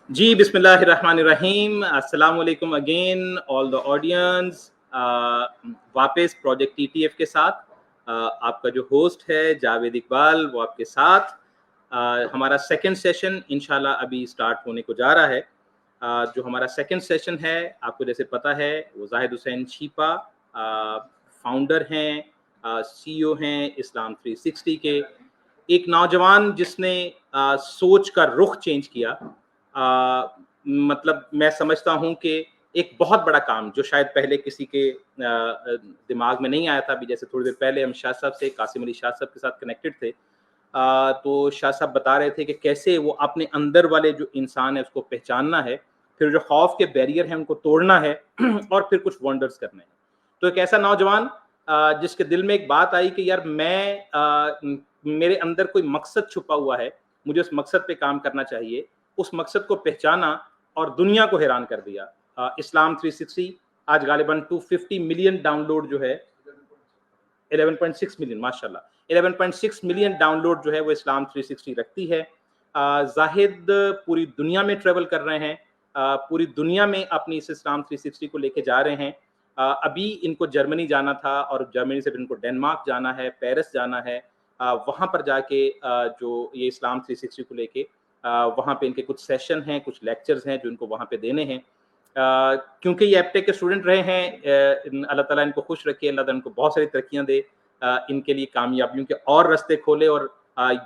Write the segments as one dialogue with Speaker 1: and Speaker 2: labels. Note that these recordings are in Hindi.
Speaker 1: जी, बिस्मिल्लाहिर्रहमानिर्रहीम। अस्सलाम वालेकुम अगेन ऑल द ऑडियंस। वापस प्रोजेक्ट टीटीएफ के साथ आपका जो होस्ट है जावेद इकबाल वो आपके साथ। हमारा सेकंड सेशन इंशाल्लाह अभी स्टार्ट होने को जा रहा है। जो हमारा सेकंड सेशन है आपको जैसे पता है वो जाहिद हुसैन छीपा फाउंडर हैं, सीईओ हैं इस्लाम 360 के। एक नौजवान जिसने सोच का रुख चेंज किया। मतलब मैं समझता हूँ कि एक बहुत बड़ा काम जो शायद पहले किसी के दिमाग में नहीं आया था। अभी जैसे थोड़ी देर पहले हम शाह साहब से कासिम अली शाह साहब के साथ कनेक्टेड थे। तो शाह साहब बता रहे थे कि कैसे वो अपने अंदर वाले जो इंसान है उसको पहचानना है, फिर जो खौफ के बैरियर हैं उनको तोड़ना है और फिर कुछ वंडर्स करने हैं। तो एक ऐसा नौजवान जिसके दिल में एक बात आई कि यार मेरे अंदर कोई मकसद छुपा हुआ है, मुझे उस मकसद पे काम करना चाहिए। उस मकसद को पहचाना और दुनिया को हैरान कर दिया। इस्लाम 360 आज गालिबन 250 मिलियन डाउनलोड जो है, 11.6 मिलियन माशाल्लाह 11.6 मिलियन डाउनलोड जो है वो इस्लाम 360 रखती है। जाहिद पूरी दुनिया में ट्रेवल कर रहे हैं, पूरी दुनिया में अपनी इस इस्लाम 360 को लेके जा रहे हैं। अभी इनको जर्मनी जाना था और जर्मनी से फिर इनको डेनमार्क जाना है, पेरिस जाना है। वहाँ पर जाके जो ये इस्लाम 360 को लेके वहाँ पे इनके कुछ सेशन हैं, कुछ लेक्चर्स हैं जो इनको वहाँ पे देने हैं। क्योंकि ये एप्टेक के स्टूडेंट रहे हैं, अल्लाह ताला इनको खुश रखे, अल्लाह ताला इनको बहुत सारी तरक्कियाँ दे, इनके लिए कामयाबियों के और रास्ते खोले और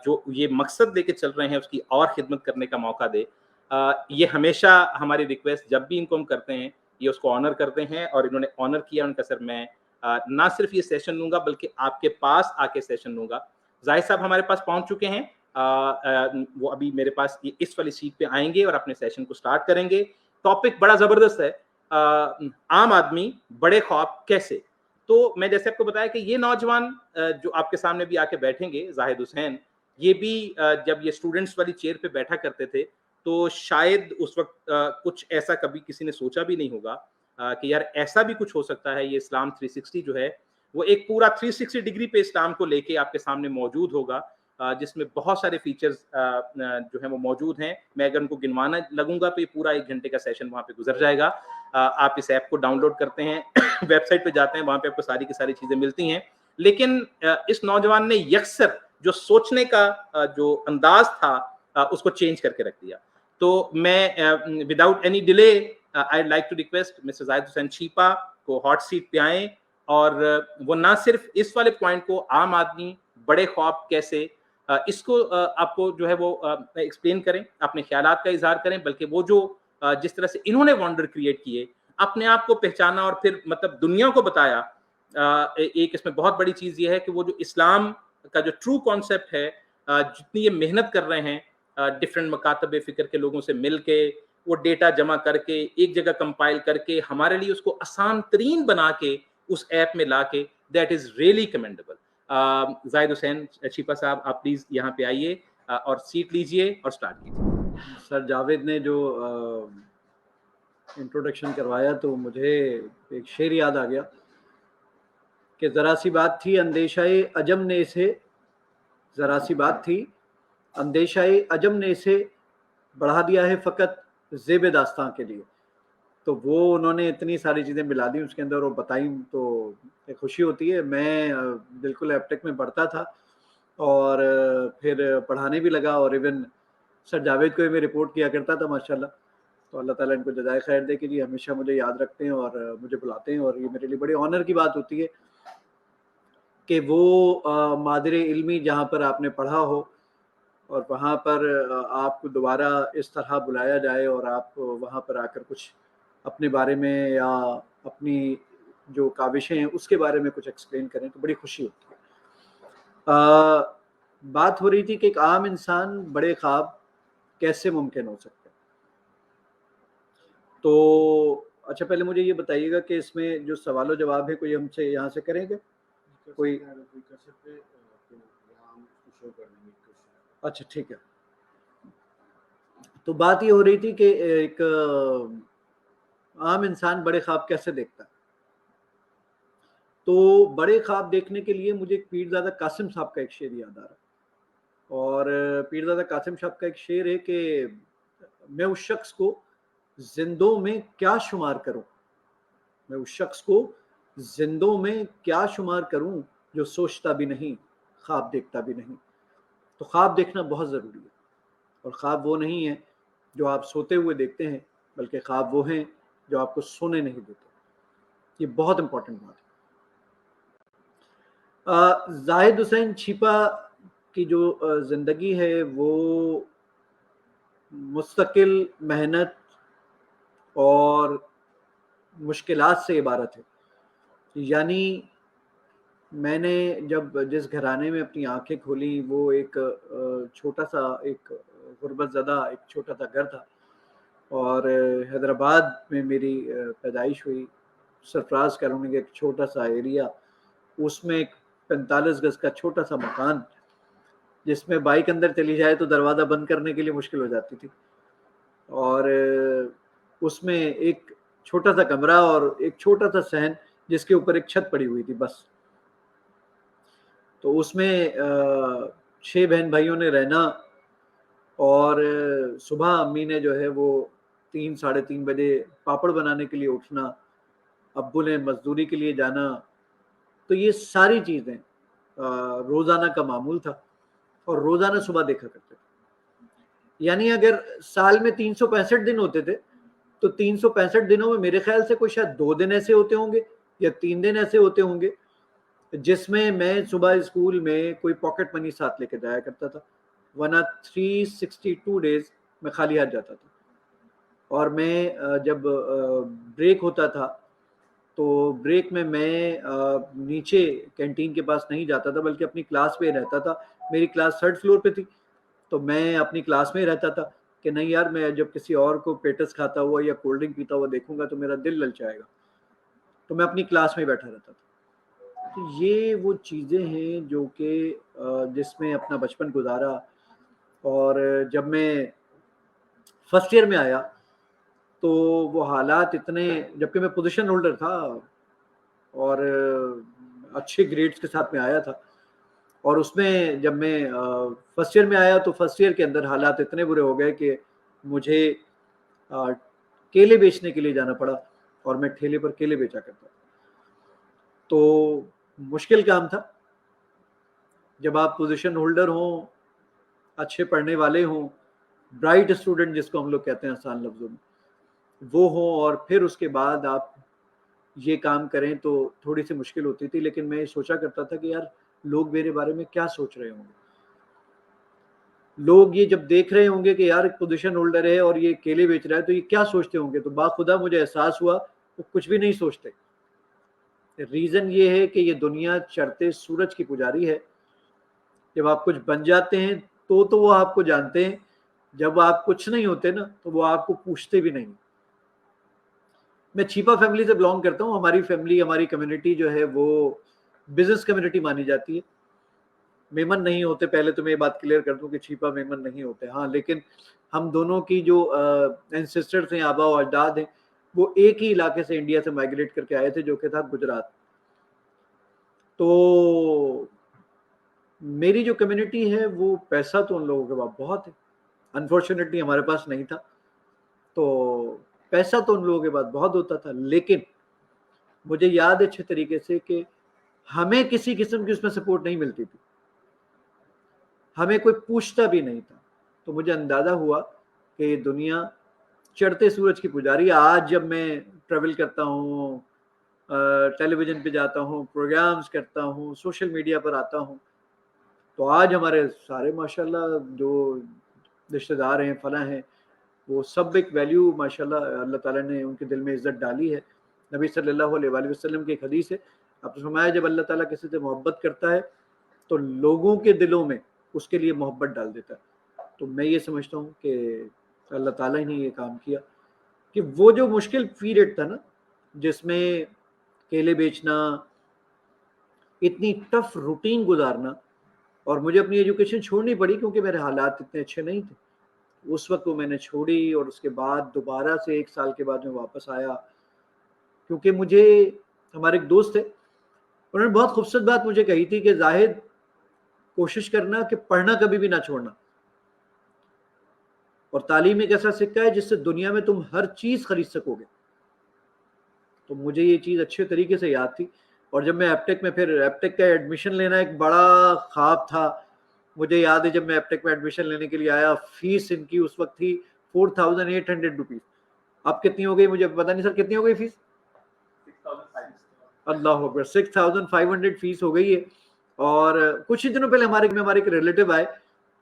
Speaker 1: जो ये मकसद लेके चल रहे हैं उसकी और खिदमत करने का मौका दे। ये हमेशा हमारी रिक्वेस्ट जब भी इनको हम करते हैं, ये उसको ऑनर करते हैं और इन्होंने ऑनर किया। उनका सर मैं ना सिर्फ ये सेशन लूँगा बल्कि आपके पास आके सेशन लूँगा। ज़ाहिद साहब हमारे पास पहुँच चुके हैं। वो अभी मेरे पास इस वाली सीट पे आएँगे और अपने सेशन को स्टार्ट करेंगे। टॉपिक बड़ा ज़बरदस्त है। आम आदमी बड़े ख्वाब कैसे? तो मैं जैसे आपको बताया कि ये नौजवान जो आपके सामने भी आके बैठेंगे, ज़ाहिद हुसैन, ये भी जब ये स्टूडेंट्स वाली चेयर पे बैठा करते थे, तो शायद उस वक़्त कुछ ऐसा कभी किसी ने सोचा भी नहीं होगा कि यार ऐसा भी कुछ हो सकता है। ये इस्लाम 360 जो है, वो एक पूरा 360 डिग्री पे इस्लाम को लेके आपके सामने मौजूद होगा, जिसमें बहुत सारे फीचर्स जो हैं वो मौजूद हैं। मैं अगर उनको गिनवाना लगूँगा तो ये पूरा 1 घंटे का सेशन वहाँ पे गुज़र जाएगा। आप इस ऐप को डाउनलोड करते हैं, वेबसाइट पे जाते हैं, वहाँ पे आपको सारी की सारी चीज़ें मिलती हैं। लेकिन इस नौजवान ने यकसर जो सोचने का जो अंदाज़ था उसको चेंज करके रख दिया। तो मैं without any delay I like to request mister Zahid Hussain Chhipa को हॉट सीट पे आएँ और वो ना सिर्फ इस वाले पॉइंट को आम आदमी बड़े ख्वाब कैसे इसको आपको जो है वो एक्सप्लेन करें, अपने ख़्यालात का इज़हार करें, बल्कि वो जो जिस तरह से इन्होंने वंडर क्रिएट किए, अपने आप को पहचाना और फिर मतलब दुनिया को बताया। एक इसमें बहुत बड़ी चीज़ ये है कि वो जो इस्लाम का जो ट्रू कॉन्सेप्ट है, जितनी ये मेहनत कर रहे हैं, डिफरेंट मकातब फ़िक्र के लोगों से मिल के, वो डेटा जमा करके, एक जगह कंपाइल करके, हमारे लिए उसको आसान तरीन बना के, उस ऐप में ला के, that is really commendable. Zahid Hussain छिपा साहब, आप प्लीज़ यहाँ पे आइए और सीट लीजिए और स्टार्ट कीजिए।
Speaker 2: सर जावेद ने जो इंट्रोडक्शन करवाया तो मुझे एक शेर याद आ गया कि ज़रा सी बात थी अंदेशाए अजम ने इसे, ज़रा सी बात थी अंदेशाए अजम ने इसे बढ़ा दिया है फ़कत ज़ेब दास्तां के लिए। तो वो उन्होंने इतनी सारी चीज़ें मिला दी उसके अंदर और बताई, तो एक खुशी होती है। मैं बिल्कुल एप्टेक में पढ़ता था और फिर पढ़ाने भी लगा और इवन सर जावेद को भी मैं रिपोर्ट किया करता था माशाल्लाह। तो अल्लाह ताला इनको जज़ाए खैर दे कि जी हमेशा मुझे याद रखते हैं और मुझे बुलाते हैं, और ये मेरे लिए बड़े ऑनर की बात होती है कि वो मादिर इल्मी जहाँ पर आपने पढ़ा हो और वहाँ पर आपको दोबारा इस तरह बुलाया जाए और आप वहाँ पर आकर कुछ अपने बारे में या अपनी जो काविशें हैं उसके बारे में कुछ एक्सप्लेन करें तो बड़ी खुशी होती है। बात हो रही थी कि एक आम इंसान बड़े ख्वाब कैसे मुमकिन हो सकते हैं। तो अच्छा, पहले मुझे ये बताइएगा कि इसमें जो सवाल जवाब है कोई हमसे यहाँ से करेंगे? कोई कर सकते हैं तो यहाँ हम उसको शो कर देंगे। अच्छा ठीक है। तो बात ये हो रही थी कि एक आम इंसान बड़े ख्वाब कैसे देखता है। तो बड़े ख्वाब देखने के लिए मुझे पीरज़ादा कासिम साहब का एक शेर याद आ रहा है। और पीरज़ादा कासिम साहब का एक शेर है कि मैं उस शख्स को जिंदों में क्या शुमार करूं, मैं उस शख्स को जिंदों में क्या शुमार करूं जो सोचता भी नहीं, ख्वाब देखता भी नहीं। तो ख्वाब देखना बहुत ज़रूरी है, और ख्वाब वो नहीं है जो आप सोते हुए देखते हैं, बल्कि ख्वाब वो हैं जो आपको सोने नहीं देते। ये बहुत इंपॉर्टेंट बात है। जाहिद हुसैन छिपा की जो ज़िंदगी है वो मुस्तकिल मेहनत और मुश्किलात से इबारत है। यानी मैंने जब जिस घराने में अपनी आंखें खोली वो एक छोटा सा, एक गुर्बत ज़दा एक छोटा सा घर था, और हैदराबाद में मेरी पैदाइश हुई। सरफराज कॉलोनी का एक छोटा सा एरिया, उसमें एक 45 गज का छोटा सा मकान, जिसमें बाइक अंदर चली जाए तो दरवाज़ा बंद करने के लिए मुश्किल हो जाती थी, और उसमें एक छोटा सा कमरा और एक छोटा सा सहन जिसके ऊपर एक छत पड़ी हुई थी बस। तो उसमें 6 बहन भाइयों ने रहना, और सुबह अम्मी ने जो है वो 3 साढ़े 3 बजे पापड़ बनाने के लिए उठना, अब्बू ने मजदूरी के लिए जाना। तो ये सारी चीज़ें रोज़ाना का मामूल था, और रोज़ाना सुबह देखा करते थे। यानी अगर साल में 365 दिन होते थे, तो 365 दिनों में मेरे ख्याल से कोई शायद 2 दिन ऐसे होते होंगे या 3 दिन ऐसे होते होंगे जिसमें मैं सुबह स्कूल में कोई पॉकेट मनी साथ लेके जाया करता था, वरना 362 डेज मैं खाली हाथ जाता था। और मैं जब ब्रेक होता था तो ब्रेक में मैं नीचे कैंटीन के पास नहीं जाता था, बल्कि अपनी क्लास में रहता था। मेरी क्लास 3rd फ्लोर पे थी, तो मैं अपनी क्लास में ही रहता था कि नहीं यार, मैं जब किसी और को पेटस खाता हुआ या कोल्ड ड्रिंक पीता हुआ देखूंगा तो मेरा दिल ललचाएगा, तो मैं अपनी क्लास में बैठा रहता था। तो ये वो चीज़ें हैं जो कि जिसमें अपना बचपन गुजारा। और जब मैं फर्स्ट ईयर में आया तो वो हालात इतने, जबकि मैं पोजीशन होल्डर था और अच्छे ग्रेड्स के साथ में आया था, और उसमें जब मैं फर्स्ट ईयर में आया तो फर्स्ट ईयर के अंदर हालात इतने बुरे हो गए कि मुझे केले बेचने के लिए जाना पड़ा, और मैं ठेले पर केले बेचा करता था। तो मुश्किल काम था जब आप पोजीशन होल्डर हों, अच्छे पढ़ने वाले हों, ब्राइट स्टूडेंट जिसको हम लोग कहते हैं आसान लफ्जों में, वो हो, और फिर उसके बाद आप ये काम करें तो थोड़ी सी मुश्किल होती थी। लेकिन मैं सोचा करता था कि यार लोग मेरे बारे में क्या सोच रहे होंगे, लोग ये जब देख रहे होंगे कि यार पोजीशन होल्डर है और ये केले बेच रहा है तो ये क्या सोचते होंगे। तो बाखुदा मुझे एहसास हुआ वो कुछ भी नहीं सोचते। रीजन ये है कि ये दुनिया चढ़ते सूरज की पुजारी है। जब आप कुछ बन जाते हैं तो वो आपको जानते हैं, जब आप कुछ नहीं होते ना तो वो आपको पूछते भी नहीं। मैं छिपा फैमिली से बिलोंग करता हूँ। हमारी फैमिली, हमारी कम्युनिटी जो है वो बिजनेस कम्युनिटी मानी जाती है। मेमन नहीं होते, पहले तो मैं ये बात क्लियर कर दूं कि छिपा मेमन नहीं होते। हाँ, लेकिन हम दोनों की जो एंसेस्टर्स हैं, आबा और अजदाद हैं, वो एक ही इलाके से इंडिया से माइग्रेट करके आए थे, जो कि था गुजरात। तो मेरी जो कम्युनिटी है वो, पैसा तो उन लोगों के पास बहुत है, अनफॉर्चुनेटली हमारे पास नहीं था। तो पैसा तो उन लोगों के पास बहुत होता था, लेकिन मुझे याद है अच्छे तरीके से कि हमें किसी किस्म की उसमें सपोर्ट नहीं मिलती थी, हमें कोई पूछता भी नहीं था। तो मुझे अंदाजा हुआ कि दुनिया चढ़ते सूरज की पुजारी। आज जब मैं ट्रैवल करता हूँ, टेलीविजन पे जाता हूँ, प्रोग्राम्स करता हूँ, सोशल मीडिया पर आता हूँ, तो आज हमारे सारे माशाल्लाह जो रिश्तेदार हैं, फला हैं, वो सब एक वैल्यू माशाल्लाह अल्लाह ताला ने उनके दिल में इज्जत डाली है। नबी सल्लल्लाहु अलैहि वसल्लम की एक हदीस है, आपने फरमाया जब अल्लाह ताला किसी से मोहब्बत करता है तो लोगों के दिलों में उसके लिए मोहब्बत डाल देता है। तो मैं ये समझता हूँ कि अल्लाह ताला ही ने ये काम किया कि वो जो मुश्किल पीरियड था ना, जिसमें केले बेचना, इतनी टफ रूटीन गुजारना, और मुझे अपनी एजुकेशन छोड़नी पड़ी क्योंकि मेरे हालात इतने अच्छे नहीं थे उस वक्त, वो मैंने छोड़ी। और उसके बाद दोबारा से 1 साल के बाद मैं वापस आया, क्योंकि मुझे, हमारे एक दोस्त थे, उन्होंने बहुत खूबसूरत बात मुझे कही थी कि जाहिद, कोशिश करना कि पढ़ना कभी भी ना छोड़ना। और तालीम एक ऐसा सिक्का है जिससे दुनिया में तुम हर चीज खरीद सकोगे। तो मुझे ये चीज अच्छे तरीके से याद थी। और जब मैं एप्टेक में, फिर एप्टेक का एडमिशन लेना एक बड़ा ख्वाब था। मुझे याद है जब मैं एप्टेक में एडमिशन लेने के लिए आया, फीस इनकी उस वक्त थी 4800 रुपीज। अब कितनी हो गई मुझे पता नहीं सर, कितनी हो गई फीस? अल्लाह अकबर, 6500 फीस हो गई है। और कुछ ही दिनों पहले हमारे एक रिलेटिव आए,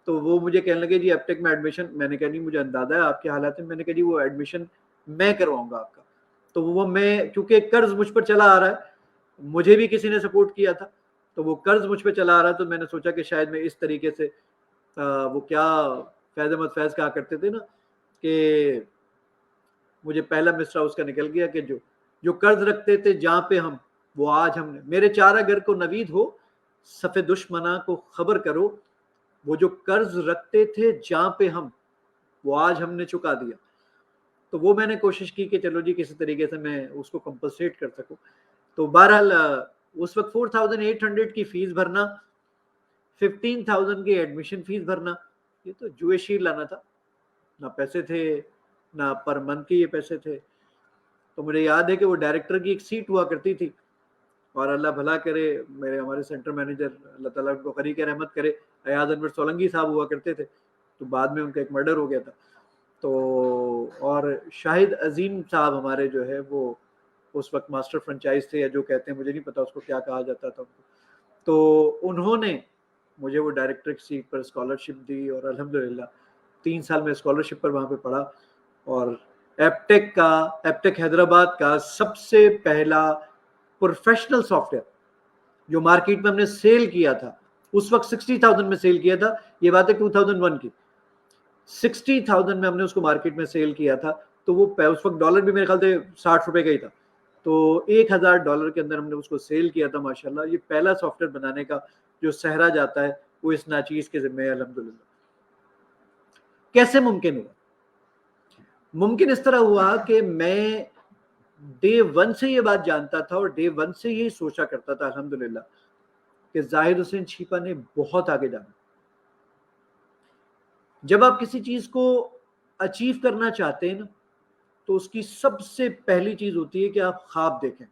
Speaker 2: तो वो मुझे कहने लगे जी एप्टेक में एडमिशन, मैंने कहा नहीं मुझे अंदाजा है आपके हालात में, मैंने कहा जी वो एडमिशन मैं करवाऊंगा आपका। तो वो मैं, क्योंकि कर्ज मुझ पर चला आ रहा है, मुझे भी किसी ने सपोर्ट किया था, तो वो कर्ज मुझ पर चला आ रहा है, तो मैंने सोचा कि शायद मैं इस तरीके से वो क्या फैज अहमद फैज कहा करते थे ना कि मुझे पहला मिसरा उसका निकल गया कि जो जो कर्ज रखते थे जहां पे हम, वो आज हमने, मेरे चारा घर को नवीद हो, सफ़े दुश्मना को खबर करो, वो जो कर्ज रखते थे जहां पे हम, वो आज हमने चुका दिया। तो वो मैंने कोशिश की कि चलो जी किसी तरीके से मैं उसको कंपनसेट कर सकूं। तो बहरहाल उस वक्त 4800 की फीस भरना, 15,000 की एडमिशन फीस भरना, ये तो जुए शीर लाना था। ना पैसे थे, ना पर मंथ के ये पैसे थे। तो मुझे याद है कि वो डायरेक्टर की एक सीट हुआ करती थी, और अल्लाह भला करे, मेरे हमारे सेंटर मैनेजर, अल्लाह ताला उनको करीक रहमत करे, अयाज अनवर सोलंकी साहब हुआ करते थे। तो बाद में उनका एक मर्डर हो गया था। तो और शाहिद अजीम साहब हमारे जो है वो उस वक्त मास्टर फ्रेंचाइज थे, या जो कहते हैं मुझे नहीं पता उसको क्या कहा जाता था उनको। तो उन्होंने मुझे वो डायरेक्टर की सीट पर स्कॉलरशिप दी, और अल्हम्दुलिल्लाह 3 साल में स्कॉलरशिप पर वहाँ पे पढ़ा। और एप्टेक हैदराबाद का सबसे पहला प्रोफेशनल सॉफ्टवेयर जो मार्केट में हमने सेल किया था, उस वक्त 60,000 में सेल किया था, ये बात है 2001 की, 60,000 में हमने उसको मार्केट में सेल किया था। तो वो उस वक्त डॉलर भी मेरे ख्याल से 60 रुपए का ही था, तो $1,000 के अंदर हमने उसको सेल किया था। माशाल्लाह ये पहला सॉफ्टवेयर बनाने का जो सहरा जाता है वो इस नाचीज के जिम्मे है अल्हम्दुलिल्लाह। कैसे मुमकिन हुआ? मुमकिन इस तरह हुआ कि मैं डे वन से ये बात जानता था, और डे वन से यही सोचा करता था अल्हम्दुलिल्लाह कि जाहिद हुसैन छीपा ने बहुत आगे जाना। जब आप किसी चीज को अचीव करना चाहते हैं ना, तो उसकी सबसे पहली चीज होती है कि आप ख्वाब देखें,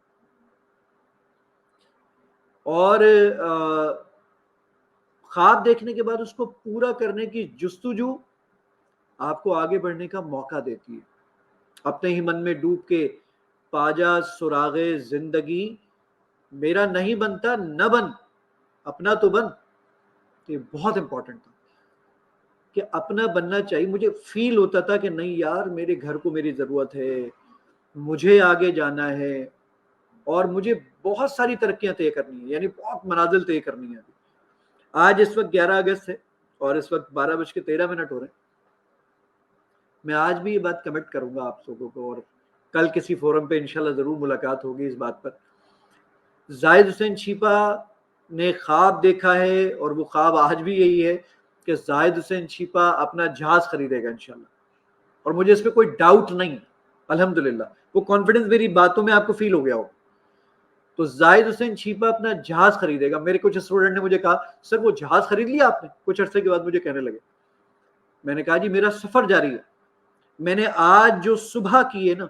Speaker 2: और ख्वाब देखने के बाद उसको पूरा करने की जुस्तजू आपको आगे बढ़ने का मौका देती है। अपने ही मन में डूब के पाजा सुरागे जिंदगी, मेरा नहीं बनता न बन, अपना तो बन। तो ये बहुत इंपॉर्टेंट था कि अपना बनना चाहिए। मुझे फील होता था कि नहीं यार, मेरे घर को मेरी जरूरत है, मुझे आगे जाना है, और मुझे बहुत सारी तरक्कियां तय करनी है, यानी बहुत मनाजिल तय करनी है। आज इस वक्त 11 अगस्त है, और इस वक्त 12:13 हो रहे हैं। मैं आज भी ये बात कमिट करूंगा आप लोगों को, और कल किसी फोरम पे इंशाल्लाह जरूर मुलाकात होगी इस बात पर। जाहिद हुसैन छीपा ने ख्वाब देखा है, और वो ख्वाब आज भी यही है कि जाहिद हुसैन छीपा अपना जहाज खरीदेगा इंशाल्लाह, और मुझे इस पर कोई डाउट नहीं, अल्हम्दुलिल्लाह। वो कॉन्फिडेंस मेरी बातों में आपको फील हो गया हो। तो जाहिद हुसैन छीपा अपना जहाज खरीदेगा। मेरे कुछ स्टूडेंट ने मुझे कहा सर वो जहाज खरीद लिया आपने? कुछ अरसे के बाद मुझे कहने लगे। मैंने कहा जी मेरा सफर जारी है, मैंने आज जो सुबह की है ना,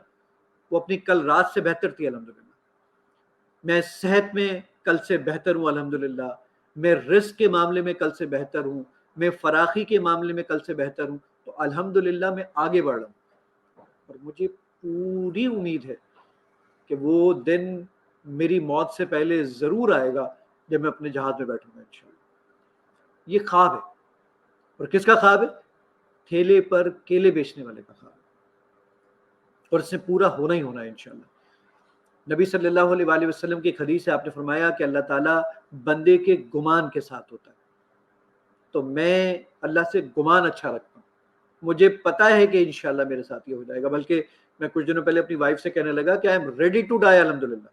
Speaker 2: वो अपनी कल रात से बेहतर थी अल्हम्दुलिल्लाह। मैं सेहत में कल से बेहतर हूँ अल्हम्दुलिल्लाह, मैं रिस्क के मामले में कल से बेहतर हूँ, मैं फराखी के मामले में कल से बेहतर हूँ। तो अल्हम्दुलिल्लाह मैं आगे बढ़ रहा हूँ, और मुझे पूरी उम्मीद है कि वो दिन मेरी मौत से पहले जरूर आएगा जब मैं अपने जहाज में बैठूंगा इंशाल्लाह। ये ख्वाब है। और किसका ख्वाब है? ठेले पर केले बेचने वाले का ख्वाब है, और इससे पूरा होना ही होना है इंशाल्लाह। नबी सल्लल्लाहु अलैहि वसल्लम की एक हदीस है, आपने फरमाया कि अल्लाह ताला बंदे के गुमान के साथ होता है। तो मैं अल्लाह से गुमान अच्छा रखता हूँ, मुझे पता है कि इंशाल्लाह मेरे साथ ये हो जाएगा। बल्कि मैं कुछ दिनों पहले अपनी वाइफ से कहने लगा कि I am ready to die अल्हम्दुलिल्लाह।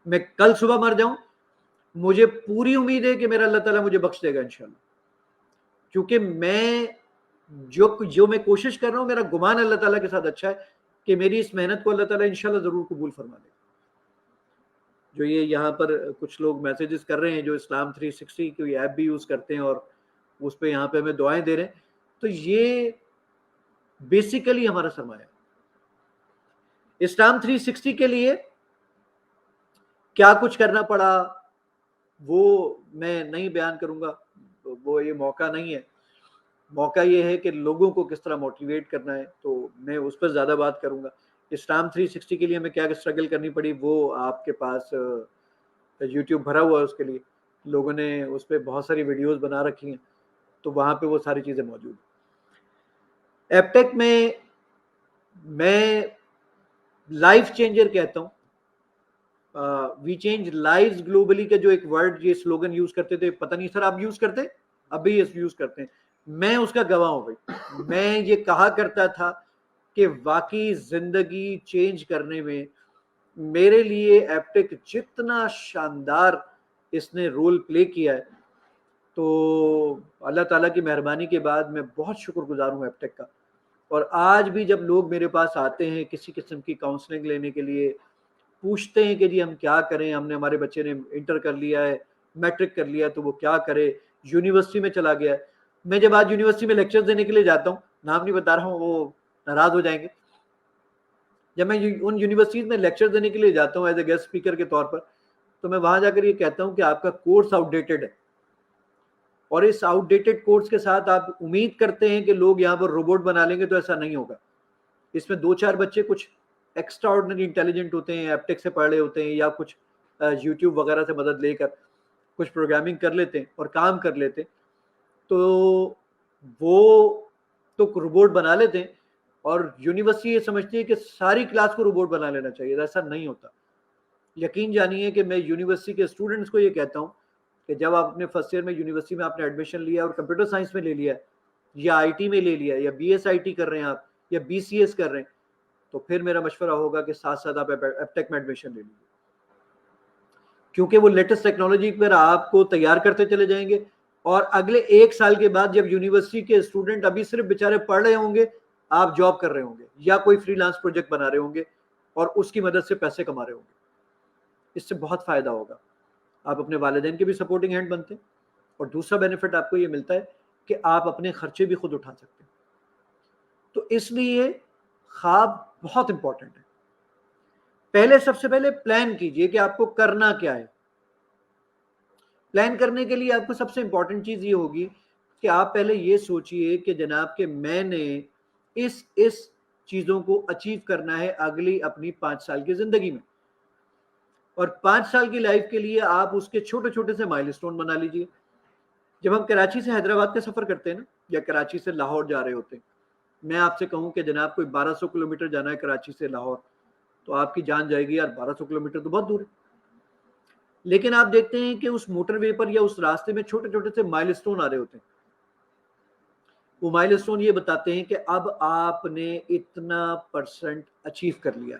Speaker 2: मैं कल सुबह मर जाऊं, मुझे पूरी उम्मीद है कि मेरा अल्लाह ताला मुझे बख्श देगा इंशाल्लाह, क्योंकि मैं जो मैं कोशिश कर रहा हूं, मेरा गुमान अल्लाह ताला के साथ अच्छा है कि मेरी इस मेहनत को अल्लाह ताला इंशाल्लाह जरूर कबूल फरमा देगा। जो ये यहाँ पर कुछ लोग मैसेजेस कर रहे हैं जो इस्लाम 360 की ऐप भी यूज करते हैं, और उस पर यहाँ पे हमें दुआएं दे रहे हैं, तो ये बेसिकली हमारा सरमाया। इस्लाम 360 के लिए क्या कुछ करना पड़ा वो मैं नहीं बयान करूंगा, वो ये मौका नहीं है। मौका ये है कि लोगों को किस तरह मोटिवेट करना है, तो मैं उस पर ज़्यादा बात करूंगा। इस्लाम 360 के लिए हमें क्या स्ट्रगल करनी पड़ी वो आपके पास यूट्यूब भरा हुआ है, उसके लिए लोगों ने उस पर बहुत सारी वीडियोस बना रखी हैं, तो वहाँ पे वो सारी चीज़ें मौजूद हैं। एपटेक में मैं लाइफ चेंजर कहता हूँ। वी चेंज लाइव्स ग्लोबली का जो एक वर्ड ये स्लोगन यूज करते थे, पता नहीं सर आप यूज करते, अभी ये यूज करते हैं, मैं उसका गवाह हूं भाई। मैं ये कहा करता था कि वाकई जिंदगी चेंज करने में मेरे लिए एपटेक जितना शानदार इसने रोल प्ले किया है, तो अल्लाह ताला की मेहरबानी के बाद मैं बहुत शुक्रगुजार हूँ एपटेक का। और आज भी जब लोग मेरे पास आते हैं किसी किस्म की काउंसलिंग लेने के लिए, पूछते हैं कि जी हम क्या करें, हमने हमारे बच्चे ने इंटर कर लिया है, मैट्रिक कर लिया है, तो वो क्या करे, यूनिवर्सिटी में चला गया है। मैं जब आज यूनिवर्सिटी में लेक्चर्स देने के लिए जाता हूँ, नाम नहीं बता रहा हूँ, वो नाराज हो जाएंगे, जब मैं उन यूनिवर्सिटीज में लेक्चर देने के लिए जाता हूँ एज ए गेस्ट स्पीकर के तौर पर, तो मैं वहां जाकर ये कहता हूँ कि आपका कोर्स आउटडेटेड है, और इस आउटडेटेड कोर्स के साथ आप उम्मीद करते हैं कि लोग यहाँ पर रोबोट बना लेंगे, तो ऐसा नहीं होगा। इसमें 2-4 बच्चे कुछ एक्स्ट्रा ऑर्डिनरी इंटेलिजेंट होते हैं, एपटेक से पढ़ रहे होते हैं, या कुछ यूट्यूब वगैरह से मदद लेकर कुछ प्रोग्रामिंग कर लेते हैं और काम कर लेते हैं, तो वो तो रोबोट बना लेते हैं, और यूनिवर्सिटी ये समझती है कि सारी क्लास को रोबोट बना लेना चाहिए। ऐसा नहीं होता। यकीन जानिए कि मैं यूनिवर्सिटी के स्टूडेंट्स को ये कहता हूँ कि जब आप अपने फर्स्ट ईयर में यूनिवर्सिटी में आपने एडमिशन लिया और कंप्यूटर साइंस में ले लिया, या आईटी में ले लिया, या BSIT कर रहे हैं आप, या BCS कर रहे हैं, तो फिर मेरा मशवरा होगा कि साथ साथ आप एपटेक में एडमिशन ले लीजिए, क्योंकि वो लेटेस्ट टेक्नोलॉजी पर आपको तैयार करते चले जाएंगे। और अगले 1 साल के बाद जब यूनिवर्सिटी के स्टूडेंट अभी सिर्फ बेचारे पढ़ रहे होंगे, आप जॉब कर रहे होंगे या कोई फ्रीलांस प्रोजेक्ट बना रहे होंगे और उसकी मदद से पैसे कमा रहे होंगे, इससे बहुत फायदा होगा। आप अपने वालिदैन के भी सपोर्टिंग हैंड बनते हैं, और दूसरा बेनिफिट आपको ये मिलता है कि आप अपने खर्चे भी खुद उठा सकते हैं। तो इसलिए ख्वाब बहुत इंपॉर्टेंट है। पहले सबसे पहले प्लान कीजिए कि आपको करना क्या है। प्लान करने के लिए आपको सबसे इंपॉर्टेंट चीज ये होगी कि आप पहले ये सोचिए कि जनाब के मैंने इस चीजों को अचीव करना है अगली अपनी 5 साल की जिंदगी में, और 5 साल की लाइफ के लिए आप उसके छोटे छोटे से माइलस्टोन बना लीजिए। जब हम कराची से हैदराबाद का सफर करते हैं ना, या कराची से लाहौर जा रहे होते हैं, मैं आपसे कहूं कि जनाब कोई 1200 किलोमीटर जाना है कराची से लाहौर, तो आपकी जान जाएगी यार 1200 किलोमीटर तो बहुत दूर है। लेकिन आप देखते हैं कि उस मोटरवे पर या उस रास्ते में छोटे छोटे से माइलस्टोन आ रहे होते हैं। वो माइलस्टोन ये बताते हैं कि अब आपने इतना परसेंट अचीव कर लिया,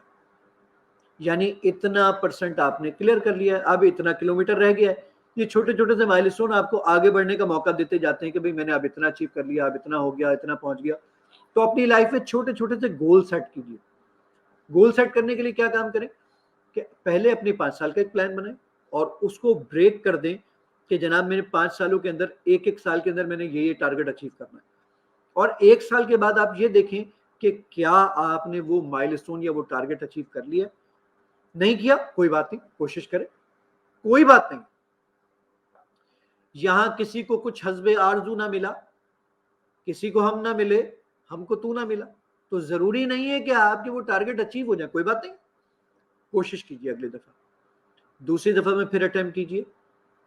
Speaker 2: यानी इतना परसेंट आपने क्लियर कर लिया, अब इतना किलोमीटर रह गया है। ये छोटे छोटे से माइलस्टोन आपको आगे बढ़ने का मौका देते जाते हैं कि भाई मैंने अब इतना अचीव कर लिया, अब इतना हो गया, इतना पहुंच गया। तो अपनी लाइफ में छोटे छोटे से गोल सेट कीजिए। गोल सेट करने के लिए क्या काम करें कि पहले अपने 5 साल का एक प्लान बनाएं और उसको ब्रेक कर दें कि जनाब मैंने 5 सालों के अंदर एक साल के अंदर मैंने ये टारगेट अचीव करना है। और 1 साल के बाद आप ये देखें कि क्या आपने वो माइलस्टोन या वो टारगेट अचीव कर लिया। नहीं किया कोई बात नहीं, कोशिश करें, कोई बात नहीं। यहां किसी को कुछ हस्बे आरजू ना मिला, किसी को हम ना मिले, हमको तू ना मिला, तो जरूरी नहीं है कि आपके वो टारगेट अचीव हो जाए। कोई बात नहीं, कोशिश कीजिए, अगली दफा, दूसरी दफा में फिर अटेम्प्ट कीजिए,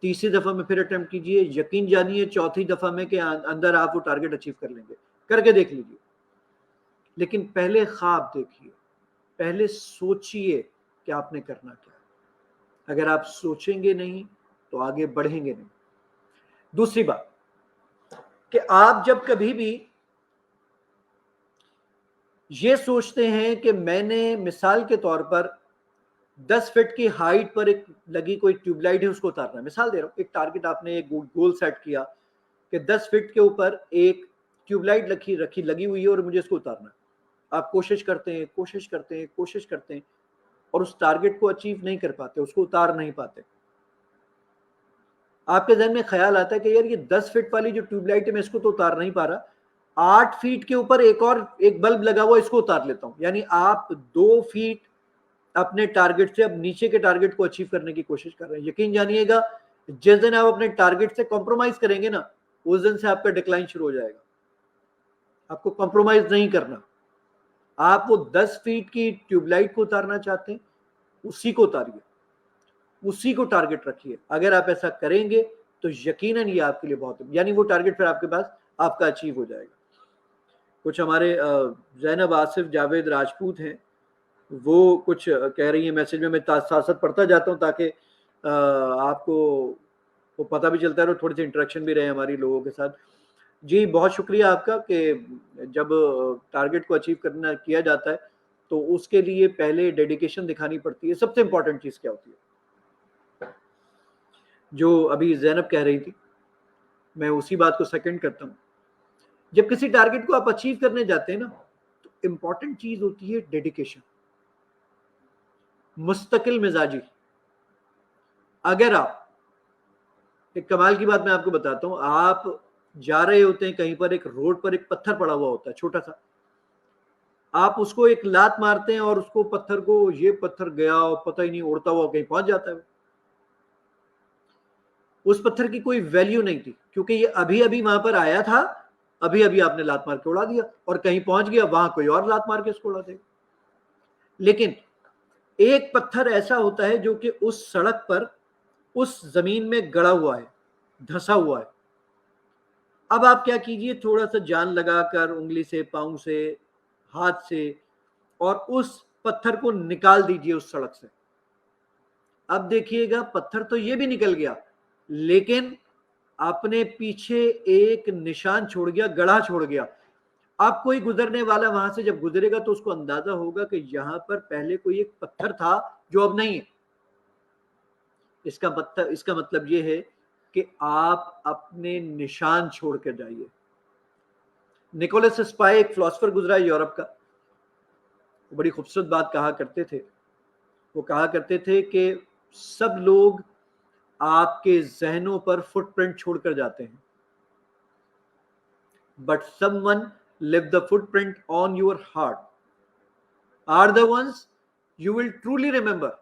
Speaker 2: तीसरी दफा में फिर अटेम्प्ट कीजिए। यकीन जानिए चौथी दफा में के अंदर आप वो टारगेट अचीव कर लेंगे। करके देख लीजिए। लेकिन पहले ख्वाब देखिए, पहले सोचिए कि आपने करना क्या है। अगर आप सोचेंगे नहीं तो आगे बढ़ेंगे नहीं। दूसरी बात कि आप जब कभी भी ये सोचते हैं कि मैंने मिसाल के तौर पर 10 फीट की हाइट पर एक लगी कोई ट्यूबलाइट है उसको उतारना है, मिसाल दे रहा हूं, एक टारगेट आपने एक गोल सेट किया कि 10 फीट के ऊपर एक ट्यूबलाइट रखी लगी हुई है और मुझे इसको उतारना है। आप कोशिश करते हैं, कोशिश करते हैं, कोशिश करते हैं, और उस टारगेट को अचीव नहीं कर पाते, उसको उतार नहीं पाते। आपके जहन में ख्याल आता है कि यार ये 10 फीट वाली जो ट्यूबलाइट है मैं इसको तो उतार नहीं पा रहा, 8 फीट के ऊपर एक बल्ब लगा हुआ, इसको उतार लेता हूं। यानी आप 2 फीट अपने टारगेट से अब नीचे के टारगेट को अचीव करने की कोशिश कर रहे हैं। यकीन जानिएगा, जिस दिन आप अपने टारगेट से कॉम्प्रोमाइज करेंगे ना, उस दिन से आपका डिक्लाइन शुरू हो जाएगा। आपको कॉम्प्रोमाइज नहीं करना। आप वो 10 फीट की ट्यूबलाइट को उतारना चाहते हैं, उसी को उतारिए, उसी को टारगेट रखिए। अगर आप ऐसा करेंगे तो यकीनन ये आपके लिए बहुत, यानी वो टारगेट फिर आपके पास आपका अचीव हो जाएगा। कुछ हमारे जैनब आसिफ जावेद राजपूत हैं, वो कुछ कह रही है मैसेज में, मैं साथ साथ पढ़ता जाता हूँ ताकि आपको वो पता भी चलता है और थोड़ी सी इंटरेक्शन भी रहे हमारी लोगों के साथ। जी बहुत शुक्रिया आपका कि जब टारगेट को अचीव करना किया जाता है तो उसके लिए पहले डेडिकेशन दिखानी पड़ती है। सबसे इंपॉर्टेंट चीज क्या होती है, जो अभी जैनब कह रही थी, मैं उसी बात को सेकंड करता हूँ। जब किसी टारगेट को आप अचीव करने जाते हैं ना, तो इंपॉर्टेंट चीज होती है डेडिकेशन, मुस्तकिल मिजाजी। अगर आप, एक कमाल की बात मैं आपको बताता हूं, आप जा रहे होते हैं कहीं पर, एक रोड पर एक पत्थर पड़ा हुआ होता है छोटा सा, आप उसको एक लात मारते हैं और उसको पत्थर को, ये पत्थर गया और पता ही नहीं उड़ता हुआ कहीं पहुंच जाता है। उस पत्थर की कोई वैल्यू नहीं थी, क्योंकि ये अभी अभी वहां पर आया था, अभी अभी आपने लात मार के उड़ा दिया, और कहीं पहुंच गया वहां कोई और लात मार के उसको उड़ा देगा। लेकिन एक पत्थर ऐसा होता है जो कि उस सड़क पर, उस जमीन में गड़ा हुआ है, धंसा हुआ है। अब आप क्या कीजिए, थोड़ा सा जान लगाकर उंगली से, पांव से, हाथ से, और उस पत्थर को निकाल दीजिए उस सड़क से। अब देखिएगा, पत्थर तो ये भी निकल गया, लेकिन अपने पीछे एक निशान छोड़ गया, गड़ा छोड़ गया। अब कोई गुजरने वाला वहां से जब गुजरेगा तो उसको अंदाजा होगा कि यहां पर पहले कोई एक पत्थर था जो अब नहीं है। इसका मतलब यह है कि आप अपने निशान छोड़ कर जाइए। निकोलस स्पाई एक फिलोसोफर गुजरा है यूरोप का, वो बड़ी खूबसूरत बात कहा करते थे। वो कहा करते थे कि सब लोग आपके जहनों पर फुटप्रिंट छोड़कर जाते हैं, but someone leave the footprint on your heart are the ones you will truly remember.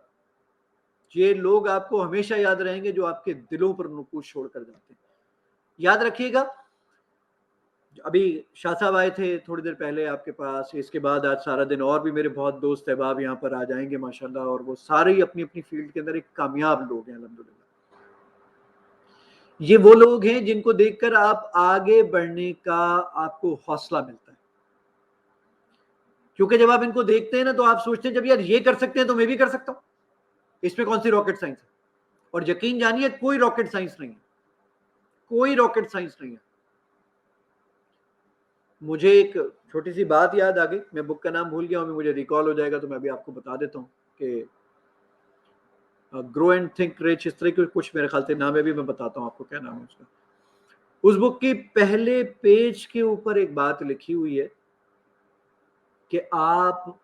Speaker 2: ये लोग आपको हमेशा याद रहेंगे जो आपके दिलों पर नकूश छोड़कर जाते हैं। याद रखिएगा, अभी शाह साहब आए थे थोड़ी देर पहले आपके पास, इसके बाद आज सारा दिन और भी मेरे बहुत दोस्त अहबाब यहाँ पर आ जाएंगे माशाल्लाह, और वो सारे ही अपनी अपनी फील्ड के अंदर एक कामयाब लोग हैं अल्हम्दुलिल्लाह। ये वो लोग हैं जिनको देखकर आप आगे बढ़ने का आपको हौसला मिलता है, क्योंकि जब आप इनको देखते हैं ना तो आप सोचते हैं जब यार ये कर सकते हैं तो मैं भी कर सकता हूं, इसमें कौन सी रॉकेट साइंस है। और यकीन जानिए कोई रॉकेट साइंस नहीं है, कोई रॉकेट साइंस नहीं है। मुझे एक छोटी सी बात याद आ गई, मैं बुक का नाम भूल गया हूं, मुझे रिकॉल हो जाएगा तो मैं अभी आपको बता देता हूं कि ग्रो एंड थिंक रिच, इस तरह के कुछ मेरे ख्याल से नाम है, भी मैं बताता हूं आपको क्या नाम है उसका। उस बुक की पहले पेज के ऊपर एक बात लिखी हुई है कि आप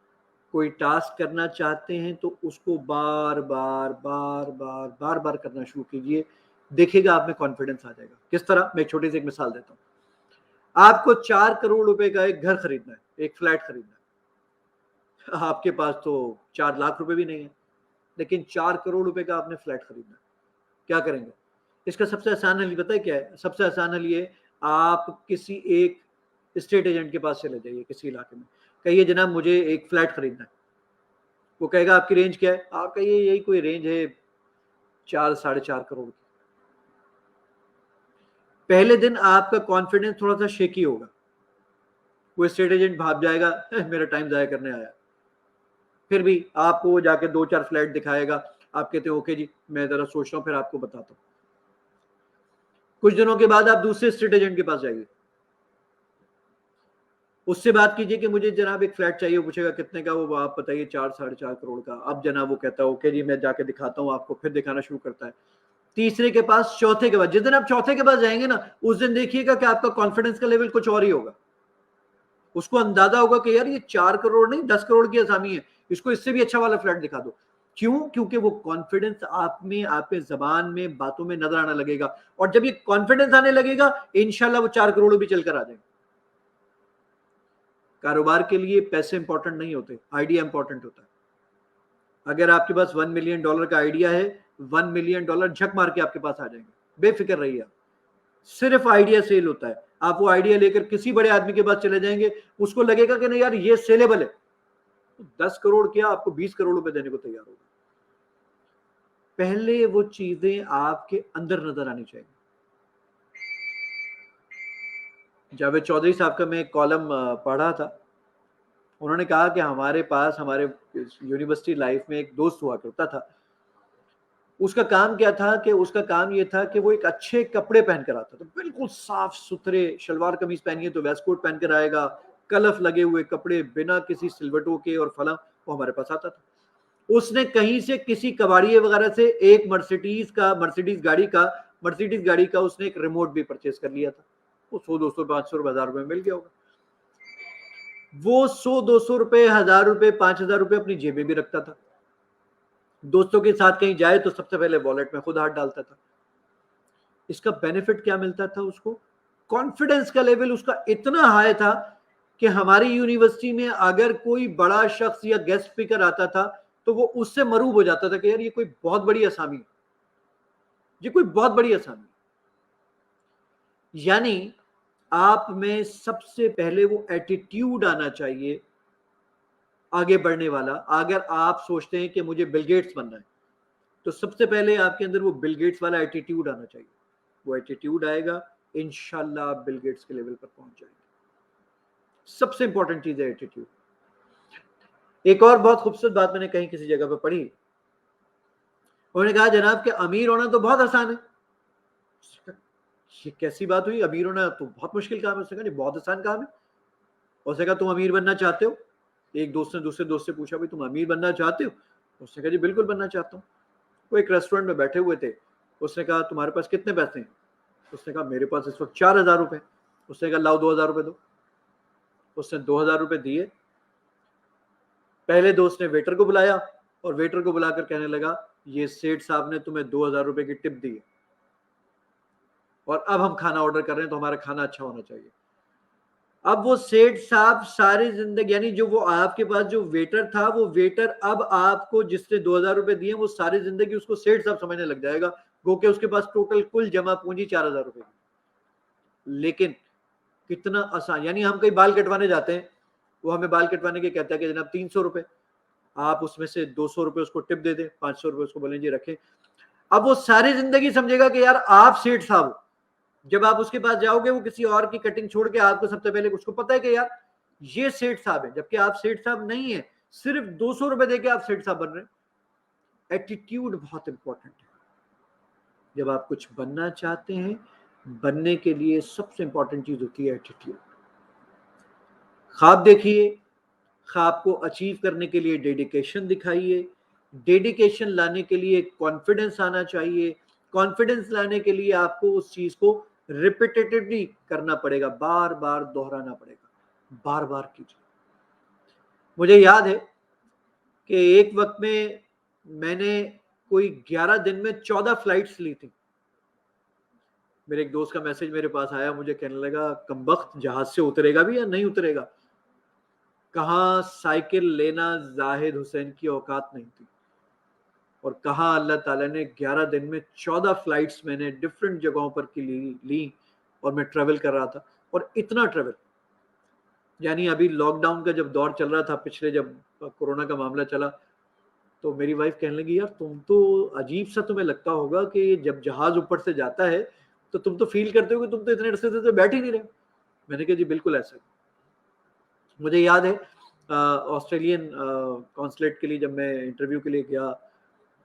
Speaker 2: कोई टास्क करना चाहते हैं तो उसको बार बार बार बार बार बार करना शुरू कीजिए, देखिएगा आप में कॉन्फिडेंस आ जाएगा। किस तरह, मैं एक छोटी सी एक मिसाल देता हूं। आपको 4 करोड़ रुपए का एक घर खरीदना है, एक फ्लैट खरीदना है। आपके पास तो 4 लाख रुपए भी नहीं है, लेकिन 4 करोड़ रुपए का आपने फ्लैट खरीदना है। क्या करेंगे? इसका सबसे आसान हल पता है क्या है? सबसे आसान हल ये, आप किसी एक स्टेट एजेंट के पास चले जाइए किसी इलाके में, कहिए जनाब मुझे एक फ्लैट खरीदना है। वो कहेगा आपकी रेंज क्या है? आप कहिए यही कोई रेंज है 4-4.5 करोड़ की। पहले दिन आपका कॉन्फिडेंस थोड़ा सा शेकी होगा, वो स्टेट एजेंट भाग जाएगा मेरा टाइम जाया करने आया। फिर भी आपको जाके 2-4 फ्लैट दिखाएगा, आप कहते हैं ओके जी मैं जरा सोच रहा हूं, फिर आपको बताता हूं। कुछ दिनों के बाद आप दूसरे स्टेट एजेंट के पास जाइए, उससे बात कीजिए कि मुझे जनाब एक फ्लैट चाहिए। वो पूछेगा कितने का, वो आप बताइए 4-4.5 करोड़ का। अब जनाब वो कहता है ओके जी मैं जाके दिखाता हूँ आपको, फिर दिखाना शुरू करता है। तीसरे के पास, चौथे के बाद, जिस दिन आप चौथे के पास जाएंगे ना, उस दिन देखिएगा कि आपका कॉन्फिडेंस का लेवल कुछ और ही होगा। उसको अंदाजा होगा कि यार ये 4 करोड़ नहीं 10 करोड़ की असामी है, इसको इससे भी अच्छा वाला फ्लैट दिखा दो। क्यों? क्योंकि वो कॉन्फिडेंस आप में, आपके जबान में, बातों में नजर आने लगेगा। और जब ये कॉन्फिडेंस आने लगेगा, इंशाल्लाह वो 4 करोड़ भी चलकर आ जाएंगे। कारोबार के लिए पैसे इंपॉर्टेंट नहीं होते, आइडिया इंपॉर्टेंट होता है। अगर आपके पास $1 मिलियन का आइडिया है, $1 मिलियन झक मार के आपके पास आ जाएंगे, बेफिक्र रहिए। सिर्फ आइडिया सेल होता है। आप वो आइडिया लेकर किसी बड़े आदमी के पास चले जाएंगे, उसको लगेगा कि नहीं यार ये सेलेबल है, 10 करोड़ क्या आपको 20 करोड़ रुपए देने को तैयार होगा। पहले वो चीजें आपके अंदर नजर आनी चाहिए। जावेद चौधरी साहब का मैं एक कॉलम पढ़ा था, उन्होंने कहा कि हमारे पास हमारे यूनिवर्सिटी लाइफ में एक दोस्त हुआ करता था। उसका काम क्या था कि उसका काम ये था कि वो एक अच्छे कपड़े पहन कर आता था, बिल्कुल साफ सुथरे, शलवार कमीज पहनिए तो वेस्ट कोट पहन कर आएगा, कलफ लगे हुए कपड़े बिना किसी सिलवटों के और फला, वो हमारे पास आता था। उसने कहीं से किसी कबाड़िए वगैरह से एक मर्सिडीज गाड़ी का उसने एक रिमोट भी परचेज कर लिया था। वो 100, 200, 500 रुपए, 1000 रुपए मिल गया होगा। वो 100, 200 रुपए, 1000 रुपए, 5000 रुपए अपनी जेब में भी रखता था। दोस्तों के साथ कहीं जाए तो सबसे पहले वॉलेट में खुद हाथ डालता था। इसका बेनिफिट क्या मिलता था उसको? कॉन्फिडेंस का लेवल उसका इतना हाई था कि हमारी यूनिवर्सिटी में अगर कोई बड़ा शख्स या गेस्ट स्पीकर आता था तो वो उससे मरूब हो जाता था कि यार ये कोई बहुत बड़ी असामी है, ये कोई बहुत बड़ी असामी। यानी आप में सबसे पहले वो एटीट्यूड आना चाहिए आगे बढ़ने वाला। अगर आप सोचते हैं कि मुझे बिल गेट्स बनना है तो सबसे पहले आपके अंदर वो बिल गेट्स वाला एटीट्यूड आना चाहिए। वो एटीट्यूड आएगा, इंशाल्लाह आप बिल गेट्स के लेवल पर पहुंच जाएंगे। सबसे इंपॉर्टेंट चीज है एटीट्यूड। एक और बहुत खूबसूरत बात मैंने कहीं किसी जगह पर पढ़ी, उन्होंने कहा जनाब कि अमीर होना तो बहुत आसान है। ये कैसी बात हुई? अमीर होना तो बहुत मुश्किल काम है। उसने कहा नहीं, बहुत आसान काम है। उसने कहा तुम अमीर बनना चाहते हो? एक दोस्त ने दूसरे दोस्त से पूछा भाई तुम अमीर बनना चाहते हो? उसने कहा जी बिल्कुल बनना चाहता हूँ। वो एक रेस्टोरेंट में बैठे हुए थे। उसने कहा तुम्हारे पास कितने पैसे हैं? उसने कहा मेरे पास इस वक्त 4000 रुपए। उसने कहा लाओ 2000 रुपए दो। उसने 2000 रुपए दिए। पहले दोस्त ने वेटर को बुलाया और वेटर को बुलाकर कहने लगा ये सेठ साहब ने तुम्हें 2000 रुपए की टिप दी है और अब हम खाना ऑर्डर कर रहे हैं तो हमारा खाना अच्छा होना चाहिए। अब वो सेठ साहब सारी जिंदगी, यानी जो वो आपके पास जो वेटर था, वो वेटर अब आपको जिसने 2000 रुपए दिए वो सारी जिंदगी उसको सेठ साहब समझने लग जाएगा, गो के उसके पास टोटल कुल जमा पूंजी 4000 रुपए की। लेकिन कितना आसान, यानी हम कहीं बाल कटवाने जाते हैं, वो हमें बाल कटवाने के कहता है कि जनाब 300 रुपए, आप उसमें से 200 रुपए उसको टिप दे दें, 500 रुपए उसको बोलें जी रखें। अब वो सारी जिंदगी समझेगा कि यार आप सेठ साहब। जब आप उसके पास जाओगे वो किसी और की कटिंग छोड़ के आपको सबसे पहले उसको पता है कि यार ये सेठ साहब है, जबकि आप सेठ साहब नहीं है, सिर्फ 200 रुपए देके आप सेठ साहब बन रहे हैं। एटीट्यूड बहुत इंपॉर्टेंट है। जब आप कुछ बनना चाहते हैं, बनने के लिए सबसे इंपॉर्टेंट चीज होती है एटीट्यूड। ख्वाब देखिए, ख्वाब को अचीव करने के लिए डेडिकेशन दिखाइए, डेडिकेशन लाने के लिए कॉन्फिडेंस आना चाहिए, कॉन्फिडेंस लाने के लिए आपको उस चीज को रिपीटेटिवली करना पड़ेगा, बार बार दोहराना पड़ेगा, बार बार कीजिए। मुझे याद है कि एक वक्त में मैंने कोई 11 दिन में 14 फ्लाइट्स ली थी। मेरे एक दोस्त का मैसेज मेरे पास आया, मुझे कहने लगा कमबख्त जहाज से उतरेगा भी या नहीं उतरेगा। कहाँ साइकिल लेना जाहिद हुसैन की औकात नहीं थी, और कहाँ अल्लाह ताला ने 11 दिन में 14 फ्लाइट्स मैंने डिफरेंट जगहों पर की ली और मैं ट्रेवल कर रहा था। और इतना ट्रेवल, यानी अभी लॉकडाउन का जब दौर चल रहा था, पिछले जब कोरोना का मामला चला, तो मेरी वाइफ कहने लगी यार तुम तो अजीब सा तुम्हें लगता होगा कि जब जहाज ऊपर से जाता है तो तुम तो फील करते हो कि तुम तो इतने अरसे से बैठ ही नहीं रहे। मैंने कहा जी बिल्कुल ऐसा। मुझे याद है ऑस्ट्रेलियन कॉन्सुलेट के लिए जब मैं इंटरव्यू के लिए गया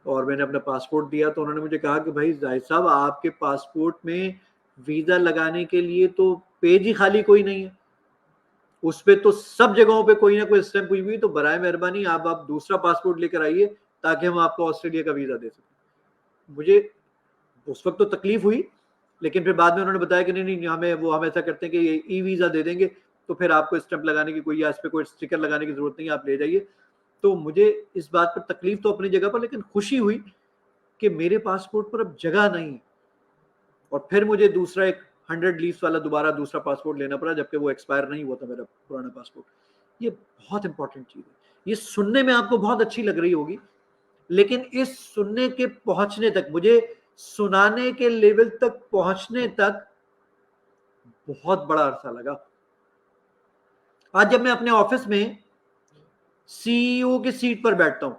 Speaker 2: और मैंने अपना पासपोर्ट दिया, तो उन्होंने मुझे कहा कि भाई जाहिद साहब आपके पासपोर्ट में वीजा लगाने के लिए तो पेज ही खाली कोई नहीं है, उस पे तो सब जगहों पे कोई ना कोई स्टैंप हुई हुई, तो बराए मेहरबानी आप दूसरा पासपोर्ट लेकर आइए ताकि हम आपको ऑस्ट्रेलिया का वीजा दे सकें। मुझे उस वक्त तो तकलीफ हुई, लेकिन फिर बाद में उन्होंने बताया कि नहीं हम ऐसा करते हैं कि ये ई वीजा दे देंगे, तो फिर आपको स्टैंप लगाने की कोई या इस पे कोई स्टिकर लगाने की जरूरत नहीं, आप ले जाइए। तो मुझे इस बात पर तकलीफ तो अपनी जगह पर, लेकिन खुशी हुई कि मेरे पासपोर्ट पर अब जगह नहीं है। और फिर मुझे दूसरा एक 100 लीव्स वाला दोबारा दूसरा पासपोर्ट लेना पड़ा, जबकि वो एक्सपायर नहीं हुआ था मेरा पुराना पासपोर्ट। ये बहुत इंपॉर्टेंट चीज है। ये सुनने में आपको बहुत अच्छी लग रही होगी, लेकिन इस सुनने के पहुंचने तक, मुझे सुनाने के लेवल तक पहुंचने तक बहुत बड़ा अरसा लगा। आज जब मैं अपने ऑफिस में सीईओ की सीट पर बैठता हूं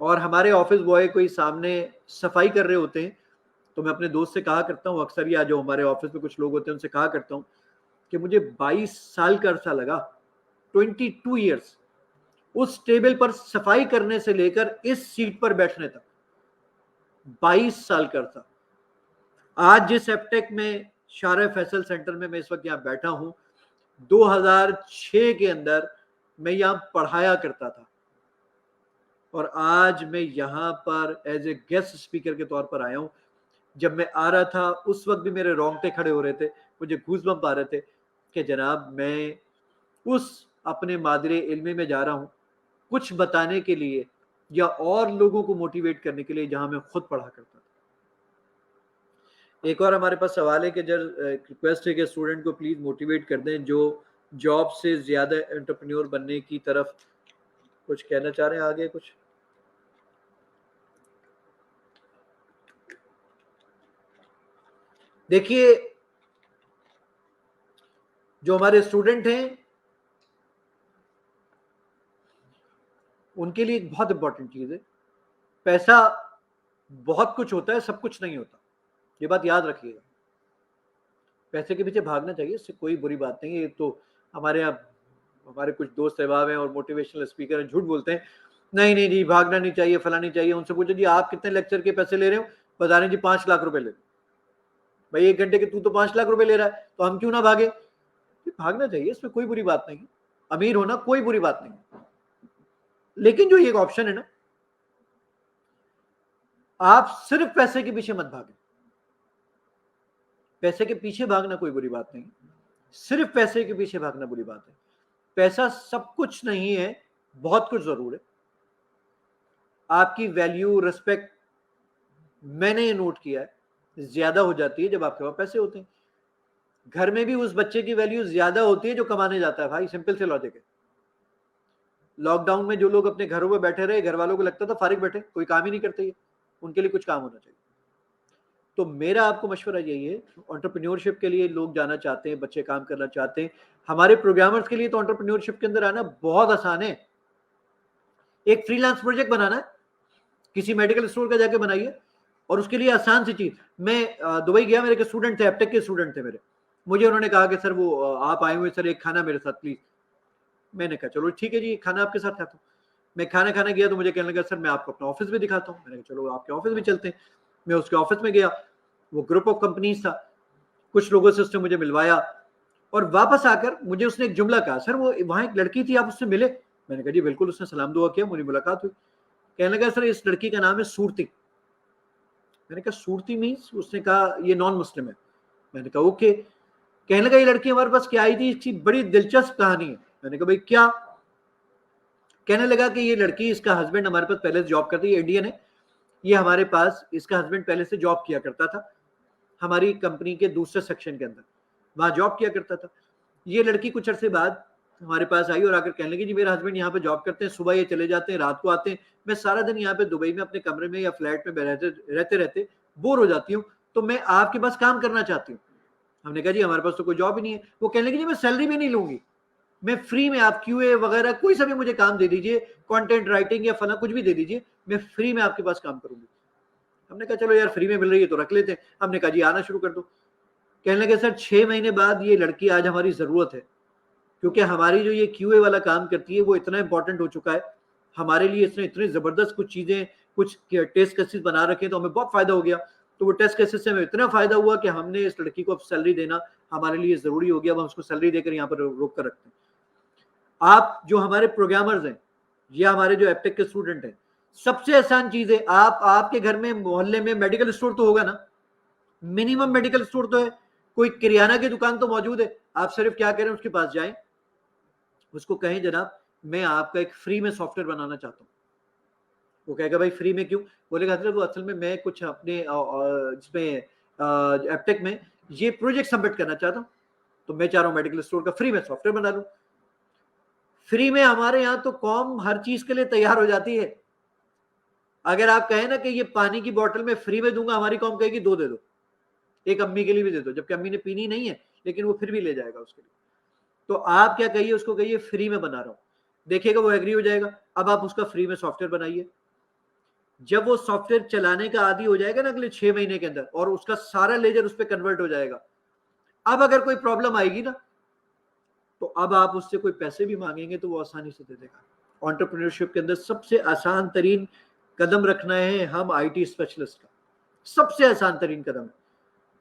Speaker 2: और हमारे ऑफिस बॉय कोई सामने सफाई कर रहे होते हैं, तो मैं अपने दोस्त से कहा करता हूं, अक्सर या जो हमारे ऑफिस में कुछ लोग होते हैं उनसे कहा करता हूं कि मुझे 22 साल का अरसा लगा, 22 ईयर्स, उस टेबल पर सफाई करने से लेकर इस सीट पर बैठने तक 22 साल का अरसा। आज जिस एप्टेक में शारा फैसल सेंटर में मैं इस वक्त यहाँ बैठा हूं, 2006 के अंदर मैं यहाँ पढ़ाया करता था और आज मैं यहाँ पर एज ए गेस्ट स्पीकर के तौर पर आया हूँ। जब मैं आ रहा था उस वक्त भी मेरे रोंगटे खड़े हो रहे थे, मुझे गूज़बम्प आ रहे थे कि जनाब मैं उस अपने मादरे इल्मी में जा रहा हूँ कुछ बताने के लिए या और लोगों को मोटिवेट करने के लिए जहां मैं खुद पढ़ा करता था। एक और हमारे पास सवाल है कि जब रिक्वेस्ट है कि स्टूडेंट को प्लीज मोटिवेट कर दें जो जॉब से ज्यादा एंटरप्रेन्योर बनने की तरफ कुछ कहना चाह रहे हैं। आगे कुछ देखिए, जो हमारे स्टूडेंट हैं उनके लिए एक बहुत इंपॉर्टेंट चीज है, पैसा बहुत कुछ होता है, सब कुछ नहीं होता, ये बात याद रखिएगा। पैसे के पीछे भागना चाहिए, इससे कोई बुरी बात नहीं है। ये तो हमारे यहाँ हमारे कुछ दोस्त अहबाब हैं और मोटिवेशनल स्पीकर हैं, झूठ बोलते हैं, नहीं नहीं जी भागना नहीं चाहिए, फला नहीं चाहिए। उनसे पूछो जी आप कितने लेक्चर के पैसे ले रहे हो, बता रहे जी 5 लाख रुपए ले। भाई 1 घंटे के तू तो 5 लाख रुपए ले रहा है, तो हम क्यों ना भागे? भागना चाहिए, इसमें कोई बुरी बात नहीं, अमीर होना कोई बुरी बात नहीं। लेकिन जो ये ऑप्शन है ना, आप सिर्फ पैसे के पीछे मत भागें। पैसे के पीछे भागना कोई बुरी बात नहीं, सिर्फ पैसे के पीछे भागना बुरी बात है। पैसा सब कुछ नहीं है, बहुत कुछ जरूर है। आपकी वैल्यू, रिस्पेक्ट, मैंने ये नोट किया है, ज्यादा हो जाती है जब आपके पास पैसे होते हैं। घर में भी उस बच्चे की वैल्यू ज्यादा होती है जो कमाने जाता है। भाई सिंपल से लॉजिक है। लॉकडाउन में जो लोग अपने घरों में बैठे रहे, घर वालों को लगता था फारिग बैठे, कोई काम ही नहीं करते, ये उनके लिए कुछ काम होना चाहिए। तो मेरा आपको मशवरा यही है, एंटरप्रेन्योरशिप के लिए लोग जाना चाहते हैं, बच्चे काम करना चाहते हैं, हमारे प्रोग्रामर्स के लिए तो एंटरप्रेन्योरशिप के अंदर आना बहुत आसान है। एक फ्रीलांस प्रोजेक्ट बनाना है, किसी मेडिकल स्टोर का जाके बनाइए, और उसके लिए आसान सी चीज। मैं दुबई गया, मेरे के स्टूडेंट थे, एप्टेक के स्टूडेंट थे मेरे, मुझे उन्होंने कहा कि सर वो आप आए हुए सर, एक खाना मेरे साथ प्लीज। मैंने कहा चलो ठीक है जी, खाना आपके साथ खाता हूँ। मैं खाना खाने गया तो मुझे कहने लगा सर मैं आपको अपना ऑफिस भी दिखाता हूँ। मैंने कहा चलो आपके ऑफिस भी चलते हैं। मैं उसके ऑफिस में गया, वो ग्रुप ऑफ कंपनीज था, कुछ लोगों से उसने मुझे मिलवाया, और वापस आकर मुझे उसने एक जुमला कहा, सर वो वहां एक लड़की थी, आप उससे मिले? मैंने कहा जी बिल्कुल, उसने सलाम दुआ किया, मुझे मुलाकात हुई। कहने लगा सर इस लड़की का नाम है सूरती। मैंने कहा सूरती मीन्स? उसने कहा ये नॉन मुस्लिम है। मैंने कहा ओके। कहने लगा ये लड़की हमारे पास क्या आई थी, इसकी बड़ी दिलचस्प कहानी है। मैंने कहा भाई क्या? कहने लगा कि ये लड़की, इसका हस्बैंड हमारे पास पहले से जॉब करती है, इंडियन है, ये हमारे पास, इसका हस्बैंड पहले से जॉब किया करता था हमारी कंपनी के दूसरे सेक्शन के अंदर, वहां जॉब किया करता था। ये लड़की कुछ अरसे बाद हमारे पास आई और आकर कहने लगी जी मेरा हस्बैंड यहाँ पे जॉब करते हैं, सुबह ये चले जाते हैं, रात को आते हैं, मैं सारा दिन यहाँ पे दुबई में अपने कमरे में या फ्लैट में रहते रहते बोर हो जाती हूँ, तो मैं आपके पास काम करना चाहती हूँ। हमने कहा जी हमारे पास तो कोई जॉब ही नहीं है। वो कहने लगी जी मैं सैलरी भी नहीं लूंगी, मैं फ्री में, आप क्यूए वगैरह कोई सा भी मुझे काम दे दीजिए, कंटेंट राइटिंग या फला कुछ भी दे दीजिए, मैं फ्री में आपके पास काम करूंगी। हमने कहा चलो यार फ्री में मिल रही है तो रख लेते हैं। हमने कहा जी आना शुरू कर दो। कहने लगे सर 6 महीने बाद ये लड़की आज हमारी जरूरत है, क्योंकि हमारी जो ये क्यूए वाला काम करती है वो इतना इंपॉर्टेंट हो चुका है हमारे लिए, इसने इतनी जबरदस्त कुछ चीजें, कुछ टेस्ट केसेस बना रखे, तो हमें बहुत फायदा हो गया। तो वो टेस्ट केसेस से हमें इतना फायदा हुआ कि हमने इस लड़की को अब सैलरी देना हमारे लिए जरूरी हो गया, अब हम उसको सैलरी देकर यहाँ पर रोक कर रखते हैं। आप जो हमारे प्रोग्रामर्स हैं या हमारे जो एप्टेक के स्टूडेंट हैं, सबसे आसान चीज है, आपके घर में मोहल्ले में मेडिकल स्टोर तो होगा ना, मिनिमम मेडिकल स्टोर तो है, कोई किराना की दुकान तो मौजूद है। आप सिर्फ क्या करें, उसके पास जाएं, उसको कहें जनाब मैं आपका एक फ्री में सॉफ्टवेयर बनाना चाहता हूँ। वो कहेगा भाई फ्री में क्यों? बोलेगा हजरत वो असल में मैं कुछ अपने इसमें एप्टेक में ये प्रोजेक्ट सबमिट करना चाहता हूं, तो मैं चाह रहा हूं मेडिकल स्टोर का फ्री में सॉफ्टवेयर बना लूं। फ्री में हमारे यहां तो कॉम हर चीज के लिए तैयार हो जाती है। अगर आप कहें ना कि ये पानी की बोतल में फ्री में दूंगा, हमारी कॉम कहेगी 2 दे दो, एक अम्मी के लिए भी दे दो, जबकि अम्मी ने पीनी नहीं है, लेकिन वो फिर भी ले जाएगा उसके लिए। तो आप क्या कहिए, उसको कहिए फ्री में बना रहा हूं, देखिएगा वो एग्री हो जाएगा। अब आप उसका फ्री में सॉफ्टवेयर बनाइए। जब वो सॉफ्टवेयर चलाने का आदी हो जाएगा ना अगले 6 महीने के अंदर, और उसका सारा लेजर उस पर कन्वर्ट हो जाएगा, अब अगर कोई प्रॉब्लम आएगी ना, तो अब आप उससे कोई पैसे भी मांगेंगे तो वो आसानी से दे देगा। एंटरप्रेन्योरशिप के अंदर सबसे आसान तरीन कदम रखना है हम आईटी स्पेशलिस्ट का, सबसे आसान तरीन कदम है।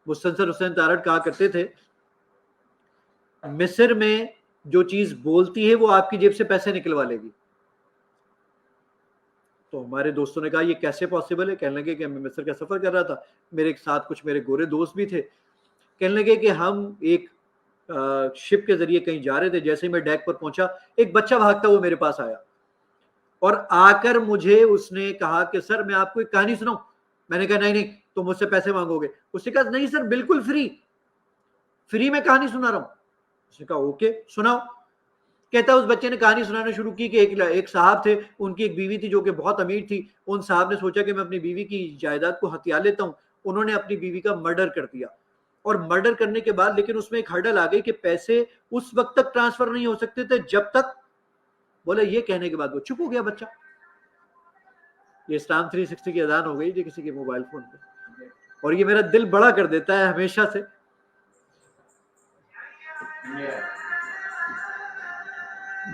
Speaker 2: मुस्तंसर हुसैन तारड़ कहा करते थे, मिस्र में जो चीज बोलती है वो आपकी जेब से पैसे निकलवा लेगी। तो हमारे दोस्तों ने कहा ये कैसे पॉसिबल है? कहने लगे कि मैं मिस्र का सफर कर रहा था, मेरे साथ कुछ मेरे गोरे दोस्त भी थे। कहने लगे कि हम एक शिप के जरिए कहीं जा रहे थे, जैसे ही मैं डेक पर पहुंचा, एक बच्चा भागता हुआ मेरे पास आया और आकर मुझे उसने कहा कि सर मैं आपको एक कहानी सुनाऊं। मैंने कहा नहीं नहीं, तुम मुझसे पैसे मांगोगे। उसने कहा नहीं सर, बिल्कुल फ्री में कहानी सुना रहा हूं। उसने कहा ओके सुनाओ। कहता उस बच्चे ने कहानी सुनाना शुरू की कि एक साहब थे, उनकी एक बीवी थी जो कि बहुत अमीर थी। उन साहब ने सोचा कि मैं अपनी बीवी की जायदाद को हथिया लेता हूं। उन्होंने अपनी बीवी का मर्डर कर दिया, और मर्डर करने के बाद लेकिन उसमें एक हर्डल आ गई कि पैसे उस वक्त तक ट्रांसफर नहीं हो सकते थे जब तक, बोले ये कहने के बाद वो चुप हो गया बच्चा। ये इस्लाम 360 की अजान हो गई जी किसी के मोबाइल फोन पे, और ये मेरा दिल बड़ा कर देता है हमेशा से।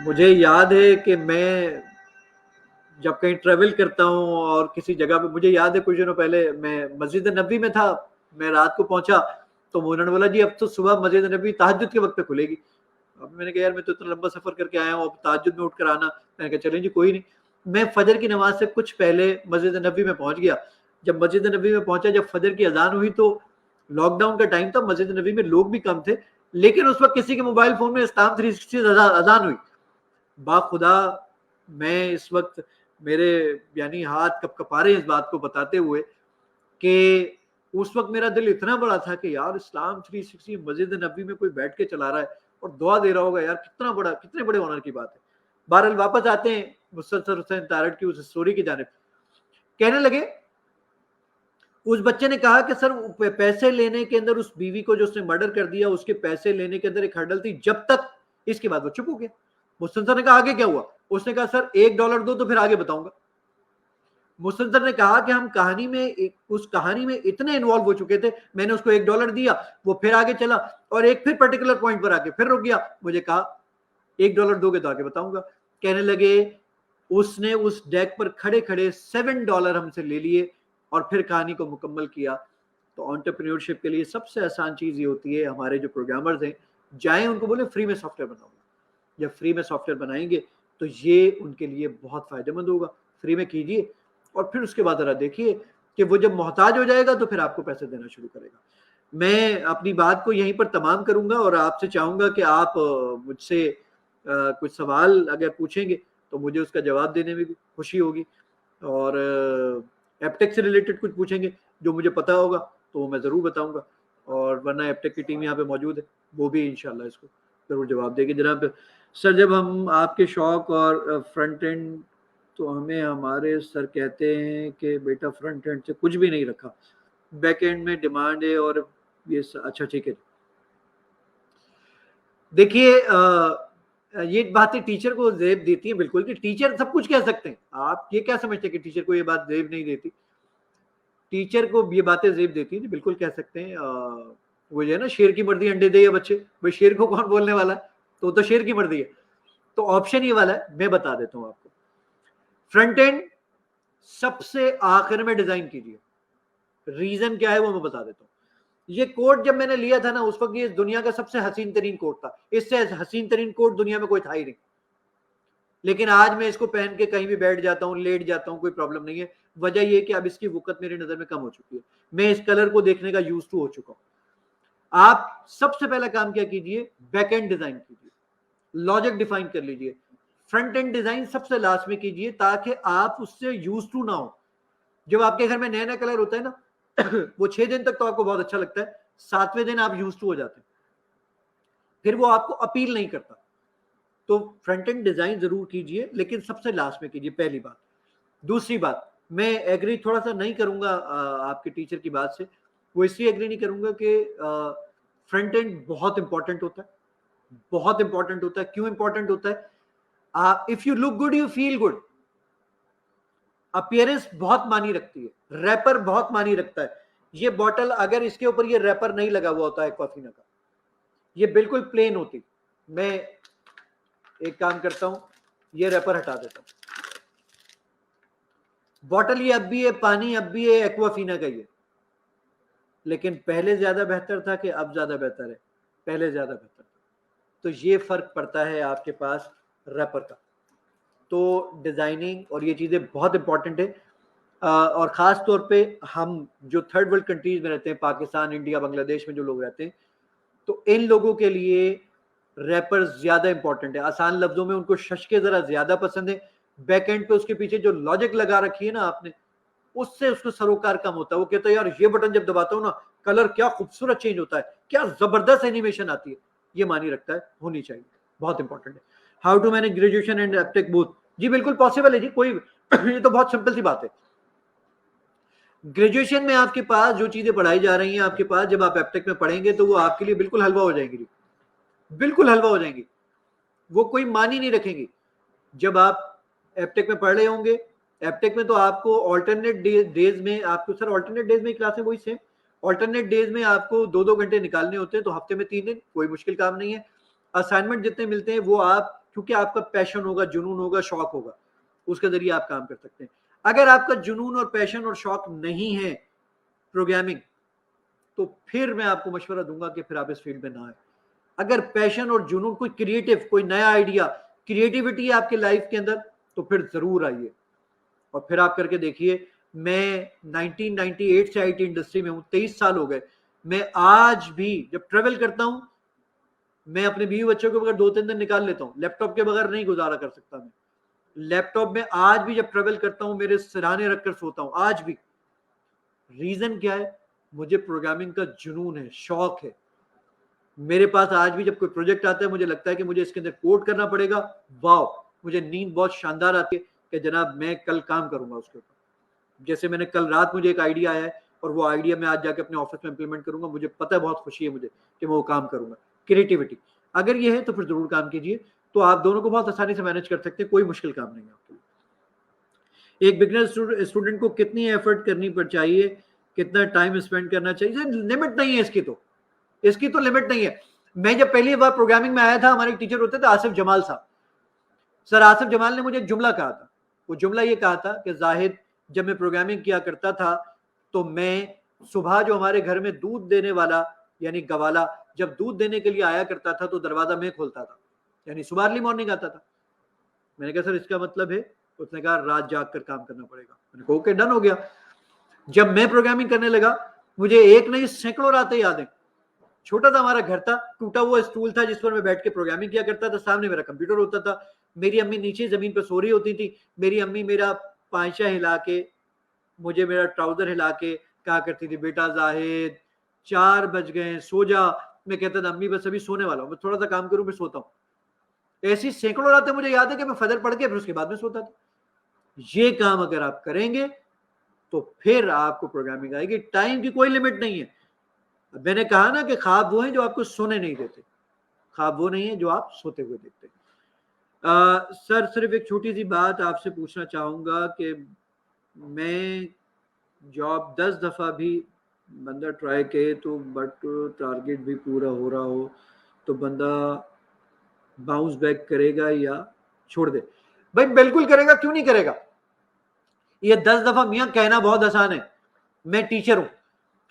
Speaker 2: मुझे याद है कि मैं जब कहीं ट्रेवल करता हूँ और किसी जगह पे, मुझे याद है कुछ दिनों पहले मैं मस्जिद नबी में था, मैं रात को पहुंचा तो उन्होंने बोला जी अब तो सुबह मस्जिद नबी तहज्जुद के वक्त पे खुलेगी। अब मैंने कहा यार मैं तो इतना लंबा सफर करके आया हूँ, अब तहज्जुद में उठकर आना। मैंने कहा चलें जी कोई नहीं। मैं फजर की नमाज से कुछ पहले मस्जिद नबी में पहुंच गया। जब मस्जिद नबी में पहुंचा, जब फजर की अजान हुई तो लॉकडाउन का टाइम था, मस्जिद नबी में लोग भी कम थे, लेकिन उस वक्त किसी के मोबाइल फोन में इस्लाम 360 अजान हुई। बाखुदा मैं इस वक्त मेरे यानी हाथ कपकपा रहे इस बात को बताते हुए कि उस वक्त मेरा दिल इतना बड़ा था कि यार इस्लाम 360 मस्जिद नबी में कोई बैठ के चला रहा है और दुआ दे रहा होगा, यार कितना बड़ा, कितने बड़े ऑनर की बात है। बहरहाल वापस आते हैं मुस्तंसर हुसैन तारड़ की उस स्टोरी की जानिब। कहने लगे उस बच्चे ने कहा कि सर पैसे लेने के अंदर, उस बीवी को जो उसने मर्डर कर दिया उसके पैसे लेने के अंदर एक हर्डल थी जब तक। इसके बाद वो चुप हो गया। मुस्तंसर ने कहा आगे क्या हुआ? उसने कहा सर $1 दो तो फिर आगे बताऊंगा। मुस्तंसर ने कहा कि हम कहानी में उस कहानी में इतने इन्वॉल्व हो चुके थे, मैंने उसको $1 दिया, वो फिर आगे चला और एक फिर पर्टिकुलर पॉइंट पर आके फिर रुक गया। मुझे कहा $1 दोगे तो आगे बताऊंगा। कहने लगे उसने उस डेक पर खड़े खड़े $7 हमसे ले लिए और फिर कहानी को मुकम्मल किया। तो एंटरप्रेन्योरशिप के लिए सबसे आसान चीज ये होती है, हमारे जो प्रोग्रामर्स हैं जाएं उनको बोले फ्री में सॉफ्टवेयर बनाऊंगा। जब फ्री में सॉफ्टवेयर बनाएंगे तो ये उनके लिए बहुत फायदेमंद होगा। फ्री में कीजिए और फिर उसके बाद जरा देखिए कि वो जब मोहताज हो जाएगा तो फिर आपको पैसे देना शुरू करेगा। मैं अपनी बात को यहीं पर तमाम करूंगा और आपसे चाहूंगा कि आप मुझसे कुछ सवाल अगर पूछेंगे तो मुझे उसका जवाब देने में भी खुशी होगी, और एपटेक से रिलेटेड कुछ पूछेंगे जो मुझे पता होगा तो वो मैं ज़रूर बताऊंगा, और वरना एपटेक की टीम यहाँ पे मौजूद है, वो भी इंशाल्लाह इसको ज़रूर जवाब देगी। जनाब सर, जब हम आपके शौक और फ्रंट एंड, तो हमें हमारे सर कहते हैं कि बेटा फ्रंट एंड से कुछ भी नहीं रखा, बैक एंड में डिमांड है और ये अच्छा ठीक है। देखिए ये बातें टीचर को जेब देती है बिल्कुल, कि टीचर सब कुछ कह सकते हैं। आप ये क्या समझते हैं कि टीचर को ये बात जेब नहीं देती? टीचर को ये बातें जेब देती है, बिल्कुल कह सकते हैं। वो जो है ना, शेर की मर्जी अंडे दे या बच्चे, भाई शेर को कौन बोलने वाला है, तो शेर की मर्जी है। तो ऑप्शन ये वाला है, मैं बता देता हूं आपको। फ्रंट एंड सबसे आखिर में डिजाइन कीजिए। रीजन क्या है वो मैं बता देता हूं। ये कोट जब मैंने लिया था ना, उस वक्त ये दुनिया का सबसे हसीन तरीन कोट था, इससे हसीन तरीन कोट दुनिया में कोई था ही नहीं। लेकिन आज मैं इसको पहन के कहीं भी बैठ जाता हूँ, लेट जाता हूँ, कोई प्रॉब्लम नहीं है। वजह यह कि अब इसकी वक़्त मेरी नजर में कम हो चुकी है, मैं इस कलर को देखने का यूज टू हो चुका हूँ। आप सबसे पहला काम क्या कीजिए, बैक एंड डिजाइन कीजिए, लॉजिक डिफाइन कर लीजिए। फ्रंट एंड डिजाइन सबसे लास्ट में कीजिए ताकि आप उससे यूज टू ना हो। जब आपके घर में नया नया कलर होता है ना वो 6 दिन तक तो आपको बहुत अच्छा लगता है, 7वें दिन आप यूज्ड टू हो जाते हैं, फिर वो आपको अपील नहीं करता। तो फ्रंट एंड डिजाइन जरूर कीजिए, लेकिन सबसे लास्ट में कीजिए, पहली बात। दूसरी बात, मैं एग्री थोड़ा सा नहीं करूंगा आपके टीचर की बात से। वो इसलिए एग्री नहीं करूंगा कि फ्रंट एंड बहुत इंपॉर्टेंट होता है, बहुत इंपॉर्टेंट होता है। क्यों इंपॉर्टेंट होता है? If you look good you feel good. Appearance बहुत मानी रखती है, रैपर बहुत मानी रखता है। ये बॉटल अगर इसके ऊपर ये रैपर नहीं लगा हुआ होता है एक्वाफिना का, ये बिल्कुल प्लेन होती। मैं एक काम करता हूं, ये रैपर हटा देता हूं। बॉटल ये अब भी है, पानी अब भी है, एक्वाफिना का ही है, लेकिन पहले ज्यादा बेहतर था कि अब ज्यादा बेहतर है? पहले ज्यादा बेहतर था। तो ये फर्क पड़ता है आपके पास रैपर का। तो डिजाइनिंग और ये चीजें बहुत इंपॉर्टेंट है। और खास तौर पे हम जो थर्ड वर्ल्ड कंट्रीज में रहते हैं, पाकिस्तान, इंडिया, बांग्लादेश में जो लोग रहते हैं, तो इन लोगों के लिए रैपर ज्यादा इंपॉर्टेंट है। आसान लफ्जों में उनको शशके जरा ज्यादा पसंद है। बैक एंड पे उसके पीछे जो लॉजिक लगा रखी है ना आपने, उससे उसको सरोकार कम होता है। वो कहता है यार ये बटन जब दबाता हूं ना, कलर क्या खूबसूरत चेंज होता है, क्या जबरदस्त एनिमेशन आती है। ये मानी रखता है, होनी चाहिए, बहुत इंपॉर्टेंट है। How to manage graduation and Aptech both? जी बिल्कुल पॉसिबल है जी, कोई ये तो बहुत सिंपल सी बात है। ग्रेजुएशन में आपके पास जो चीजें पढ़ाई जा रही हैं आपके पास, जब आप एप्टेक में पढ़ेंगे तो वो आपके लिए बिल्कुल हलवा हो जाएंगी, बिल्कुल हलवा हो जाएंगी। वो कोई मानी नहीं रखेंगी। जब आप एप्टेक में पढ़ रहे होंगे, एप्टेक में तो आपको ऑल्टरनेट डेज में, आपको सर ऑल्टरनेट डेज में क्लास है वही सेम, ऑल्टरनेट डेज में आपको 2-2 घंटे निकालने होते हैं, तो हफ्ते में 3 दिन, कोई मुश्किल काम नहीं है। असाइनमेंट जितने मिलते हैं वो आप, क्योंकि आपका पैशन होगा, जुनून होगा, शौक होगा, उसके जरिए आप काम कर सकते हैं। अगर आपका जुनून और पैशन और शौक नहीं है प्रोग्रामिंग, तो फिर मैं आपको मशवरा दूंगा कि फिर आप इस फील्ड में ना आए। अगर पैशन और जुनून, कोई क्रिएटिव, कोई नया आइडिया, क्रिएटिविटी है आपके लाइफ के अंदर, तो फिर जरूर आइए और फिर आप करके देखिए। मैं 1998 से आईटी इंडस्ट्री में हूं, 23 साल हो गए। मैं आज भी जब ट्रेवल करता हूं, मैं अपने बीवी बच्चों के बगैर 2-3 दिन निकाल लेता हूं। लैपटॉप के बगैर नहीं गुजारा कर सकता मैं। लैपटॉप में आज भी जब ट्रेवल करता हूं, मेरे सिरहाने रखकर सोता हूं आज भी। रीजन क्या है? मुझे प्रोग्रामिंग का जुनून है, शौक है। मेरे पास आज भी जब कोई प्रोजेक्ट आता है, मुझे लगता है कि मुझे इसके अंदर कोड करना पड़ेगा, वाओ, मुझे नींद बहुत शानदार आती है कि जनाब मैं कल काम करूंगा उसके ऊपर। जैसे मैंने कल रात, मुझे एक आइडिया आया है और वो आइडिया मैं आज जाके अपने ऑफिस में इंप्लीमेंट करूंगा। मुझे पता है, बहुत खुशी है मुझे कि मैं वो काम करूंगा। क्रिएटिविटी अगर ये है तो फिर जरूर काम कीजिए। तो आप दोनों को बहुत आसानी से मैनेज कर सकते हैं, कोई मुश्किल काम नहीं है आपके लिए। एक बिगिनर स्टूडेंट को कितनी एफर्ट करनी पड़ चाहिए, कितना टाइम स्पेंड करना चाहिए? लिमिट नहीं है इसकी, तो लिमिट नहीं है। मैं जब पहली बार प्रोग्रामिंग में आया था, हमारे टीचर होते थे आसिफ जमाल साहब। सर आसिफ जमाल ने मुझे एक जुमला कहा था। वो जुमला ये कहा था कि जाहिद, जब मैं प्रोग्रामिंग किया करता था तो मैं सुबह जो हमारे घर में दूध देने वाला यानी गवाला जब दूध देने के लिए आया करता था, तो दरवाजा मैं खोलता था, यानी सुबह अर्ली मॉर्निंग आता था। मैंने कहा सर इसका मतलब है? उसने कहा रात जाग कर काम करना पड़ेगा। मैंने कहा ओके, डन हो गया। जब मैं प्रोग्रामिंग करने लगा, मुझे एक नहीं सैकड़ों रातें याद है। छोटा सा हमारा घर था, टूटा हुआ स्टूल था जिस पर मैं बैठ के प्रोग्रामिंग किया करता था, सामने मेरा कंप्यूटर होता था। मेरी अम्मी नीचे जमीन पर सो रही होती थी। मेरी अम्मी मेरा पांचा हिला के, मुझे मेरा ट्राउजर हिला के कहा करती थी, बेटा जाहिद 4 बज गए, सो जा। मैं कहता था अम्मी बस अभी सोने वाला हूँ, मैं थोड़ा सा काम करूँ, मैं सोता हूँ। ऐसी सैकड़ों रातें मुझे याद है कि मैं फजर पढ़ के फिर उसके बाद में सोता था। ये काम अगर आप करेंगे तो फिर आपको प्रोग्रामिंग आएगी। टाइम की कोई लिमिट नहीं है। मैंने कहा ना कि ख्वाब वो हैं जो आपको सोने नहीं देते, ख्वाब वो नहीं है जो आप सोते हुए देखते। सर सिर्फ एक छोटी सी बात आपसे पूछना चाहूंगा कि मैं जॉब 10 दफा भी बंदा ट्राई करे तो बट टारगेट भी पूरा हो रहा हो, तो बंदा बाउंस बैक करेगा या छोड़ दे? भाई बिल्कुल करेगा, क्यों नहीं करेगा? ये 10 दफा मियां कहना बहुत आसान है। मैं टीचर हूं,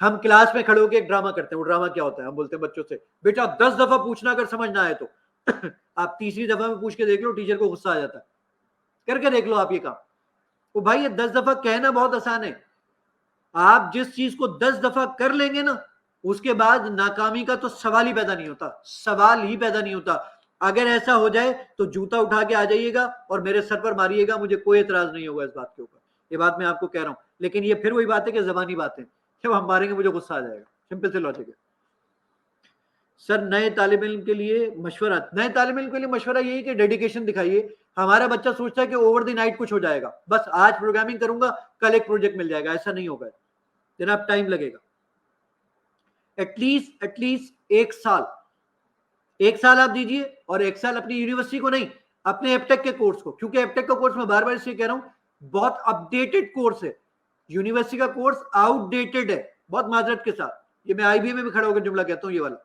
Speaker 2: हम क्लास में खड़े होकर एक ड्रामा करते हैं। वो ड्रामा क्या होता है? हम बोलते हैं बच्चों से, बेटा 10 दफा पूछना अगर समझ ना आए तो। आप तीसरी दफा में पूछ के देख लो, टीचर को गुस्सा आ जाता है। करके देख लो आप ये काम। तो भाई ये 10 दफा कहना बहुत आसान है। आप जिस चीज को 10 दफा कर लेंगे ना, उसके बाद नाकामी का तो सवाल ही पैदा नहीं होता, सवाल ही पैदा नहीं होता। अगर ऐसा हो जाए तो जूता उठा के आ जाइएगा और मेरे सर पर मारिएगा, मुझे कोई एतराज नहीं होगा इस बात के ऊपर। ये बात मैं आपको कह रहा हूं। लेकिन ये फिर वही बात है कि जबानी बात है, जब हम मारेंगे मुझे गुस्सा आ जाएगा। सिंपल से लॉजिक है। सर नए तालिब इल्म के लिए मशवरा, नए तालिब इल्म के लिए मशवरा यही कि डेडिकेशन दिखाइए। हमारा बच्चा सोचता है कि ओवर द नाइट कुछ हो जाएगा, बस आज प्रोग्रामिंग करूंगा कल एक प्रोजेक्ट मिल जाएगा, ऐसा नहीं होगा जनाब, टाइम लगेगा। एटलीस्ट एक साल आप दीजिए, और एक साल अपनी यूनिवर्सिटी को नहीं, अपने एपटेक के कोर्स को, क्योंकि एपटेक का कोर्स मैं बार बार इसलिए कह रहा हूं बहुत अपडेटेड कोर्स है, यूनिवर्सिटी का कोर्स आउटडेटेड है, बहुत माजरत के साथ। ये मैं आईबीए में भी खड़ा होकर जुमला कहता हूं ये वाला,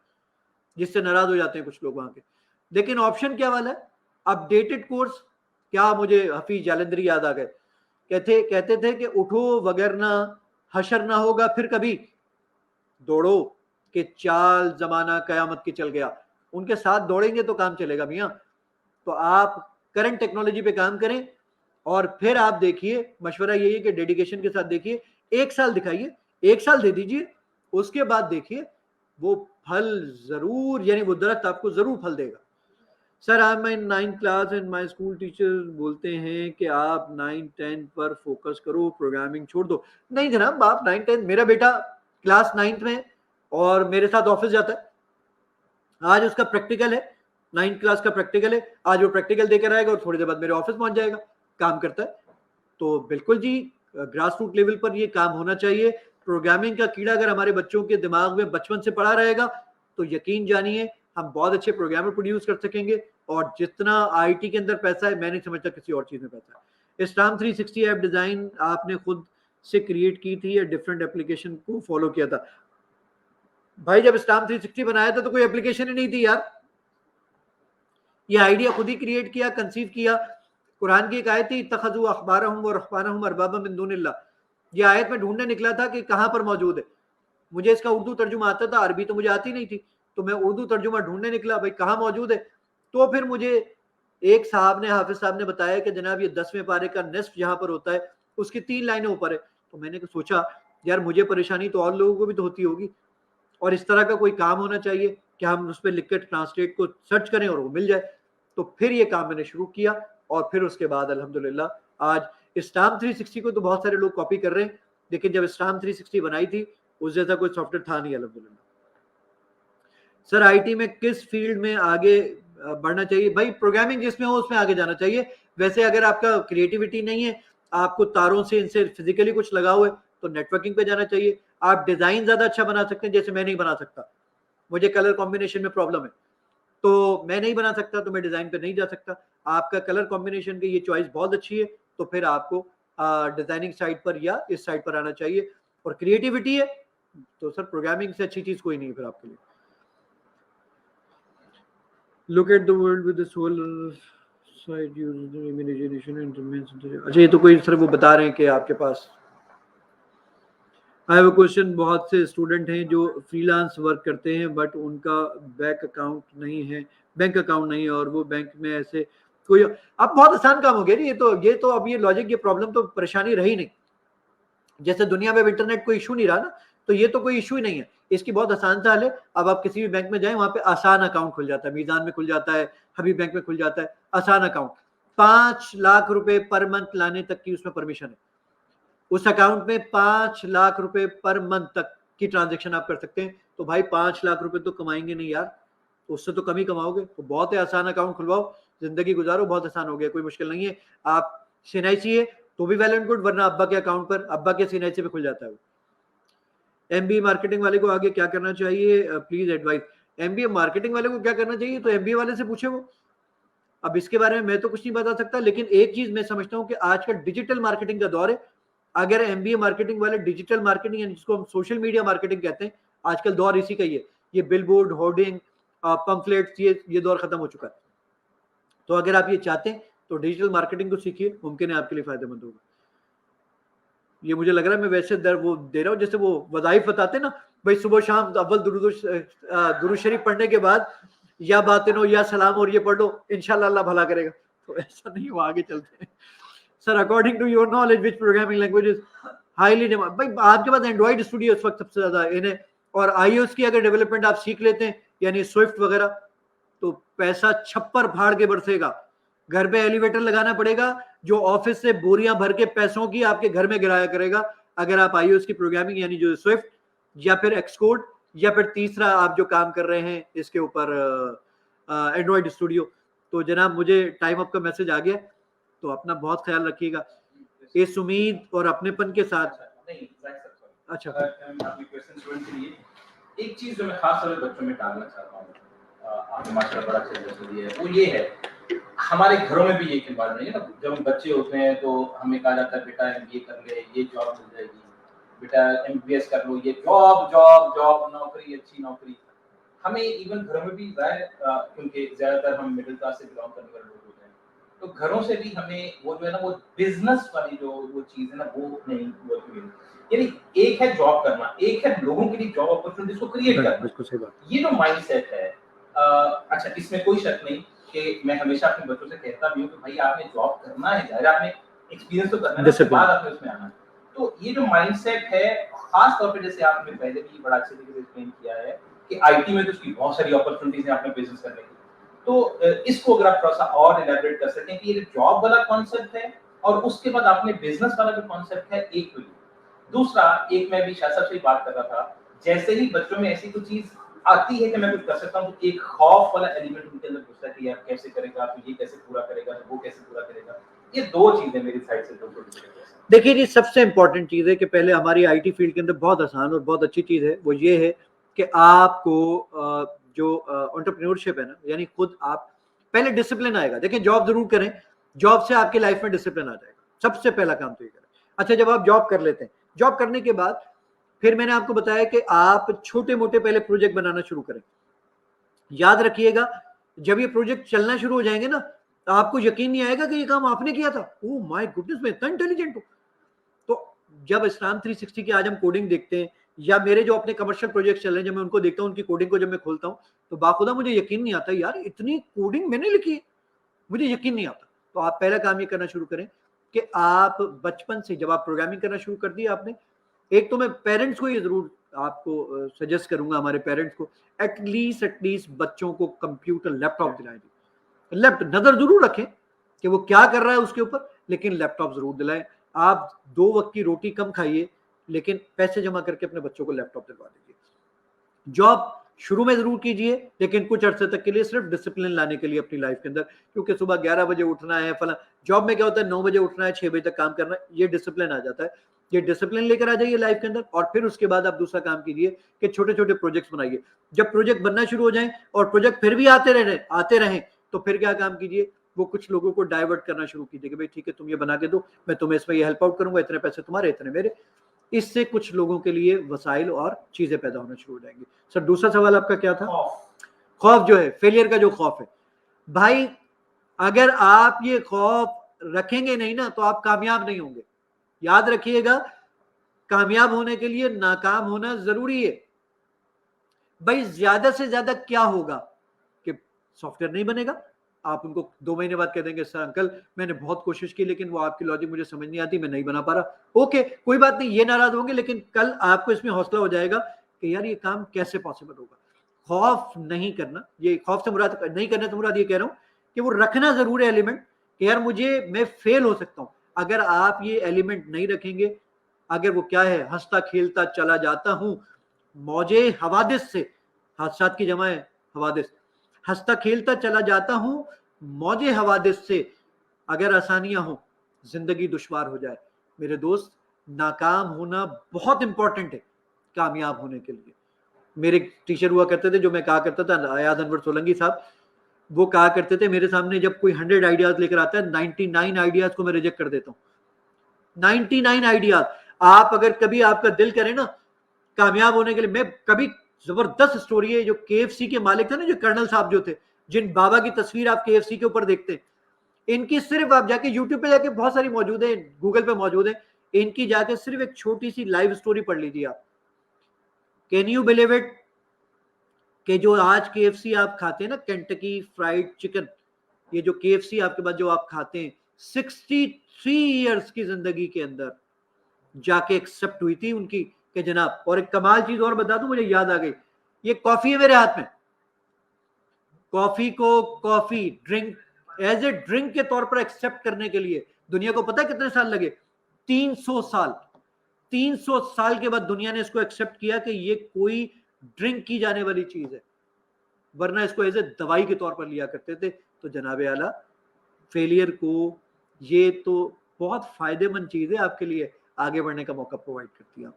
Speaker 2: जिससे नाराज हो जाते हैं कुछ लोग वहां के। लेकिन ऑप्शन क्या वाला है, अपडेटेड कोर्स। क्या मुझे हफीज जालंधरी याद आ गए, कहते थे कि उठो वगरना हशर ना होगा फिर कभी, दौड़ो कि चाल जमाना कयामत की चल गया। उनके साथ दौड़ेंगे तो काम चलेगा मियाँ। तो आप करंट टेक्नोलॉजी पे काम करें, और फिर आप देखिए, मशवरा यही है कि डेडिकेशन के साथ देखिए, एक साल दिखाइए, एक साल दे दीजिए, उसके बाद देखिए वो फल जरूर, यानी वो दरख्त आपको जरूर फल देगा। Sir I am in 9th class and my school teacher बोलते हैं कि आप 9th 10th पर फोकस करो, प्रोग्रामिंग छोड़ दो। नहीं जनाब, आप 9th 10th, मेरा बेटा क्लास 9th में और मेरे साथ ऑफिस जाता है, आज उसका प्रैक्टिकल है, 9th क्लास का प्रैक्टिकल है, आज वो प्रैक्टिकल देकर आएगा और थोड़ी देर बाद मेरे ऑफिस पहुंच जाएगा, काम करता है। तो बिल्कुल जी, ग्रास रूट लेवल पर ये काम होना चाहिए। प्रोग्रामिंग का कीड़ा अगर हमारे बच्चों के दिमाग में बचपन से पड़ा रहेगा तो यकीन जानिए हम बहुत अच्छे प्रोग्रामर प्रोड्यूस कर सकेंगे। और जितना आईटी के अंदर पैसा है, मैं नहीं समझता किसी और चीज में पैसा है। स्टाम 360 ऐप डिजाइन आपने खुद से क्रिएट की थी या डिफरेंट एप्लीकेशन को फॉलो किया था? भाई जब स्टाम 360 बनाया था तो कोई एप्लीकेशन ही नहीं थी यार, ये आइडिया खुद ही क्रिएट किया, कंसीव किया। कुरान की एक आयत थी, तखज़ू अखबारहुम व रहबानहुम अरबाबा मिन दुनिल्लाह, ये आयत में ढूंढने निकला था कि कहां पर मौजूद है। मुझे इसका उर्दू तर्जुमा आता था, अरबी तो मुझे आती नहीं थी, तो मैं उर्दू तर्जुमा ढूंढने निकला, भाई कहां मौजूद है। तो फिर मुझे एक साहब ने, हाफिज साहब ने बताया कि जनाब ये 10वें पारे का निस्फ जहां पर होता है उसकी 3 लाइनें ऊपर है। तो मैंने सोचा यार मुझे परेशानी तो और लोगों को भी तो होती होगी, और इस तरह का कोई काम होना चाहिए कि हम उस पर लिख कर ट्रांसलेट को सर्च करें और वो मिल जाए। तो फिर ये काम मैंने शुरू किया, और फिर उसके बाद अल्हम्दुलिल्लाह आज स्टाम 360 को तो बहुत सारे लोग कॉपी कर रहे हैं, लेकिन जब स्टाम 360 बनाई थी उस जैसा कोई सॉफ्टवेयर था नहीं अल्हम्दुलिल्लाह। सर आईटी में किस फील्ड में आगे बढ़ना चाहिए? भाई प्रोग्रामिंग जिसमें हो उसमें आगे जाना चाहिए। वैसे अगर आपका क्रिएटिविटी नहीं है, आपको तारों से इनसे फिजिकली कुछ लगाओ है, तो नेटवर्किंग पे जाना चाहिए। आप डिजाइन ज्यादा अच्छा बना सकते हैं, जैसे मैं नहीं बना सकता, मुझे कलर कॉम्बिनेशन में प्रॉब्लम है, तो मैं नहीं बना सकता, तो मैं डिजाइन पे नहीं जा सकता। आपका कलर कॉम्बिनेशन की ये चॉइस बहुत अच्छी है, तो फिर आपको डिजाइनिंग साइड पर या इस साइड पर आना चाहिए। और क्रिएटिविटी है तो सर प्रोग्रामिंग से अच्छी चीज कोई नहीं है फिर आपके लिए। Look at the world with the solar side using imagination and dimension. अच्छा ये तो कोई सर वो बता रहे हैं कि आपके पास, आई हैव अ क्वेश्चन, बहुत से स्टूडेंट हैं जो फ्रीलांस वर्क करते हैं बट उनका बैंक अकाउंट नहीं है, और वो बैंक में ऐसे कोई, अब बहुत आसान काम हो गया ये तो अब ये लॉजिक, ये प्रॉब्लम तो परेशानी रही नहीं। जैसे दुनिया में इंटरनेट कोई इशू नहीं रहा ना, तो ये तो कोई इशू ही नहीं है, इसकी बहुत आसान सा हल है। अब आप किसी भी बैंक में जाएं, वहां पे आसान अकाउंट खुल जाता है, मीजान में खुल जाता है, हबीब बैंक में खुल जाता है, आसान अकाउंट। 5 लाख रुपए पर मंथ लाने तक की उसमें परमिशन है। उस अकाउंट में 5 लाख रुपए पर मंथ तक की ट्रांजेक्शन आप कर सकते हैं। तो भाई 5 लाख रुपए तो कमाएंगे नहीं यार, तो उससे तो कम ही कमाओगे। तो बहुत है, आसान अकाउंट खुलवाओ, जिंदगी गुजारो, बहुत आसान हो गया, कोई मुश्किल नहीं है। आप सीएनआईसी है तो भी वेल एंड गुड, वरना अब्बा के अकाउंट पर, अब्बा के सीएनआईसी पे खुल जाता है। एमबीए मार्केटिंग वाले को आगे क्या करना चाहिए, प्लीज एडवाइस। एमबीए मार्केटिंग वाले को क्या करना चाहिए, तो एमबीए वाले से पूछे वो। अब इसके बारे में मैं तो कुछ नहीं बता सकता, लेकिन एक चीज मैं समझता हूं कि आज का डिजिटल मार्केटिंग का दौर है। अगर एमबीए मार्केटिंग वाले डिजिटल मार्केटिंग, यानी जिसको हम सोशल मीडिया मार्केटिंग कहते हैं, आजकल दौर इसी का ही है। ये बिलबोर्ड, होर्डिंग, पंफलेट्स, ये दौर खत्म हो चुका है। तो अगर आप ये चाहते हैं तो डिजिटल मार्केटिंग को सीखिए, मुमकिन है आपके लिए फायदेमंद होगा। ये मुझे लग रहा है मैं वैसे वो दे रहा हूँ जैसे वो वज़ाइफ बताते ना, भाई सुबह शाम अव्वल दुरूद शरीफ पढ़ने के बाद या बातिनो या सलाम और ये पढ़ लो, इंशाल्लाह अल्लाह भला करेगा। तो ऐसा नहीं, वो आगे चलते हैं। Sir according to your knowledge which programming language is highly demand? भाई आपके पास एंड्रॉइड स्टूडियो इस वक्त सबसे ज्यादा इन्हें, और आईओएस की अगर डेवलपमेंट आप सीख लेते हैं, यानी स्विफ्ट वगैरह, तो पैसा छप्पर फाड़ के बरसेगा। घर पे एलिवेटर लगाना पड़ेगा जो ऑफिस से बोरियां भर के पैसों की आपके घर में गिराया करेगा, अगर आप आईओएस की प्रोग्रामिंग यानी जो स्विफ्ट या फिर एक्सकोड या फिर तीसरा आप जो काम कर रहे हैं इसके ऊपर एंड्रॉइड स्टूडियो। तो जनाब मुझे टाइम अप का मैसेज आ गया, तो अपना बहुत ख्याल रखिएगा इस उम्मीद और अपनेपन के साथ।
Speaker 1: नहीं,
Speaker 2: अच्छा,
Speaker 1: आपके क्वेश्चन स्टूडेंट के लिए एक चीज जो मैं खास तौर पे बच्चों में डालना चाहता हूँ, आपने माशाल्लाह बड़ा अच्छा जवाब दिया है, वो ये है हमारे घरों में भी ये एनवायरनमेंट है ना, जब हम बच्चे होते हैं तो हमें कहा जाता है बेटा एमबीए कर ले, ये जॉब मिल जाएगी, बेटा एमबीएस कर लो, ये जॉब जॉब जॉब, नौकरी, अच्छी नौकरी। हमें इवन घरों में भी क्योंकि ज्यादातर हम मिडिल क्लास से बिलोंग करने वाले लोग होते हैं, तो घरों से भी हमें वो जो है ना वो बिजनेस वाली जो वो चीज है ना वो नहीं वो मिली। यानी एक है जॉब करना, एक है लोगों के लिए जॉब अपॉर्चुनिटीज को क्रिएट करना।
Speaker 2: बिल्कुल सही बात।
Speaker 1: ये जो माइंडसेट है, अच्छा इसमें कोई शक नहीं कि मैं हमेशा अपने बच्चों से कहता भी हूँ कि भाई आपने जॉब करना है, यार आपने एक्सपीरियंस तो करना है, उसके बाद आपने उसमें आना है। तो ये जो माइंडसेट है, खास तौर पे जैसे आपने पहले भी बड़ा अच्छे तरीके से एक्सप्लेन किया है कि आईटी में तो उसकी बहुत सारी अपॉर्चुनिटीज हैं अपने बिजनेस करने की, तो इसको अगर आप थोड़ा सा और इलैबोरेट कर सकें कि ये जॉब वाला कॉन्सेप्ट है और उसके बाद आपने बिजनेस वाला जो कॉन्सेप्ट है, एक तो दूसरा, एक मैं भी शाह साहब से बात कर रहा था, जैसे ही बच्चों में ऐसी कुछ चीज आती है कि मैं कुछ कर सकता हूँ, तो एक खौफ वाला एलिमेंट उनके अंदर घुसता है कि यार कैसे करेगा, तो ये कैसे पूरा करेगा, तो वो कैसे पूरा करेगा। ये दो चीजें मेरी साइड से दो छोटी।
Speaker 2: देखिए जी, सबसे इंपॉर्टेंट चीज है कि पहले हमारी आईटी फील्ड के अंदर बहुत आसान और बहुत अच्छी चीज है, वो ये है कि आपको जो एंटरप्रेन्योरशिप है ना, यानी खुद आप पहले डिसिप्लिन आएगा। देखिए जॉब जरूर करें, जॉब से आपकी लाइफ में डिसिप्लिन आ जाएगा, सबसे पहला काम तो ये करें। अच्छा, जब आप जॉब कर लेते हैं, जॉब करने के बाद फिर मैंने आपको बताया कि आप छोटे मोटे पहले प्रोजेक्ट बनाना शुरू करें। याद रखिएगा, जब ये प्रोजेक्ट चलना शुरू हो जाएंगे ना, तो आपको यकीन नहीं आएगा कि ये काम आपने किया था। ओह माय गुडनेस, मैं इतना इंटेलिजेंट हूँ। तो जब इस्लाम 360 की आज हम कोडिंग देखते हैं, या मेरे जो अपने कमर्शियल प्रोजेक्ट चल रहे हैं, जब मैं उनको देखता हूँ, उनकी कोडिंग को जब मैं खोलता हूँ, तो बाखुदा मुझे यकीन नहीं आता, यार इतनी कोडिंग मैंने लिखी है, मुझे यकीन नहीं आता। तो आप पहला काम ये करना शुरू करें कि आप बचपन से जब आप प्रोग्रामिंग करना शुरू कर दिया आपने, एक तो मैं पेरेंट्स को ये जरूर आपको सजेस्ट करूंगा, हमारे पेरेंट्स को एटलीस्ट बच्चों को कंप्यूटर लैपटॉप दिलाएं। लैपटॉप नजर जरूर रखें कि वो क्या कर रहा है उसके ऊपर, लेकिन लैपटॉप जरूर दिलाएं। आप 2 वक्त की रोटी कम खाइए, लेकिन पैसे जमा करके अपने बच्चों को लैपटॉप दिलवा दीजिए। जॉब शुरू में जरूर कीजिए, लेकिन कुछ अरसे तक के लिए सिर्फ डिसिप्लिन लाने के लिए अपनी लाइफ के अंदर, क्योंकि सुबह 11 बजे उठना है फला, जॉब में क्या होता है 9 बजे उठना है, 6 बजे तक काम करना है, ये डिसिप्लिन आ जाता है। ये डिसिप्लिन लेकर आ जाइए लाइफ के अंदर, और फिर उसके बाद आप दूसरा काम कीजिए कि छोटे छोटे प्रोजेक्ट्स बनाइए। जब प्रोजेक्ट बनना शुरू हो जाए और प्रोजेक्ट फिर भी आते रहें, तो फिर क्या काम कीजिए, वो कुछ लोगों को डाइवर्ट करना शुरू कीजिए कि भाई ठीक है, तुम ये बना के दो, मैं तुम्हें इसमें ये हेल्प आउट करूंगा, इतने पैसे तुम्हारे, इतने मेरे। इससे कुछ लोगों के लिए वसाइल और चीजें पैदा होना शुरू हो जाएंगी। सर दूसरा सवाल आपका क्या था? खौफ जो है, फेलियर का जो खौफ है, भाई अगर आप ये खौफ रखेंगे नहीं ना, तो आप कामयाब नहीं होंगे। याद रखिएगा, कामयाब होने के लिए नाकाम होना जरूरी है। भाई ज्यादा से ज्यादा क्या होगा कि सॉफ्टवेयर नहीं बनेगा, आप उनको 2 महीने बाद कह देंगे सर अंकल मैंने बहुत कोशिश की, लेकिन वो आपकी लॉजिक मुझे समझ नहीं आती, मैं नहीं बना पा रहा। ओके, कोई बात नहीं, ये नाराज होंगे, लेकिन कल आपको इसमें हौसला हो जाएगा कि यार ये काम कैसे पॉसिबल होगा। खौफ नहीं करना, ये खौफ से मुराद नहीं करना, तो मुराद ये कह रहा हूं कि वो रखना जरूर है एलिमेंट कि यार मैं फेल हो सकता हूं। अगर आप ये एलिमेंट नहीं रखेंगे, अगर वो क्या है, हंसता खेलता चला जाता हूं मौजे हवादिस से, हादसात की जमा है हवादिस, हंसता खेलता चला जाता हूं मौजे हवादिस से, अगर आसानियां हो जिंदगी दुश्वार हो जाए। मेरे दोस्त, नाकाम होना बहुत इंपॉर्टेंट है कामयाब होने के लिए। मेरे टीचर हुआ करते थे, जो मैं कहा करता था, आयाद अनवर सोलंकी साहब, वो कहा करते थे मेरे सामने जब कोई 100 आइडियाज लेकर आता है, 99 आइडियाज को मैं रिजेक्ट कर देता हूं। 99 आइडियाज। आप अगर कभी आपका दिल करे ना कामयाब होने के लिए, मैं कभी जबरदस्त स्टोरी है, जो केएफसी के मालिक थे ना, जो कर्नल साहब जो थे, जिन बाबा की तस्वीर आप केएफसी के ऊपर देखते हैं, इनकी सिर्फ आप जाके यूट्यूब पे जाके बहुत सारी मौजूद है, गूगल पे मौजूद है, इनकी जाके सिर्फ एक छोटी सी लाइव स्टोरी पढ़ लीजिए आप। कैन यू बिलीव इट कि जो आज केएफसी आप खाते हैं ना, केंटकी फ्राइड चिकन, ये जो केएफसी आपके पास जो आप खाते हैं, 63 इयर्स की जिंदगी के अंदर जाके एक्सेप्ट हुई थी उनकी कि जनाब। और एक कमाल चीज और बता दूं, मुझे याद आ गई, ये कॉफी है मेरे हाथ में, कॉफी को coffee drink as a drink के तौर पर एक्सेप्ट करने के लिए दुनिया को पता है कितने साल लगे? 300 साल। 300 साल के बाद दुनिया ने इसको एक्सेप्ट किया कि ये कोई ड्रिंक की जाने वाली चीज है, वरना इसको एज ए दवाई के तौर पर लिया करते थे। तो जनाब आला फेलियर को ये तो बहुत फायदेमंद चीज है, आपके लिए आगे बढ़ने का मौका प्रोवाइड करती है।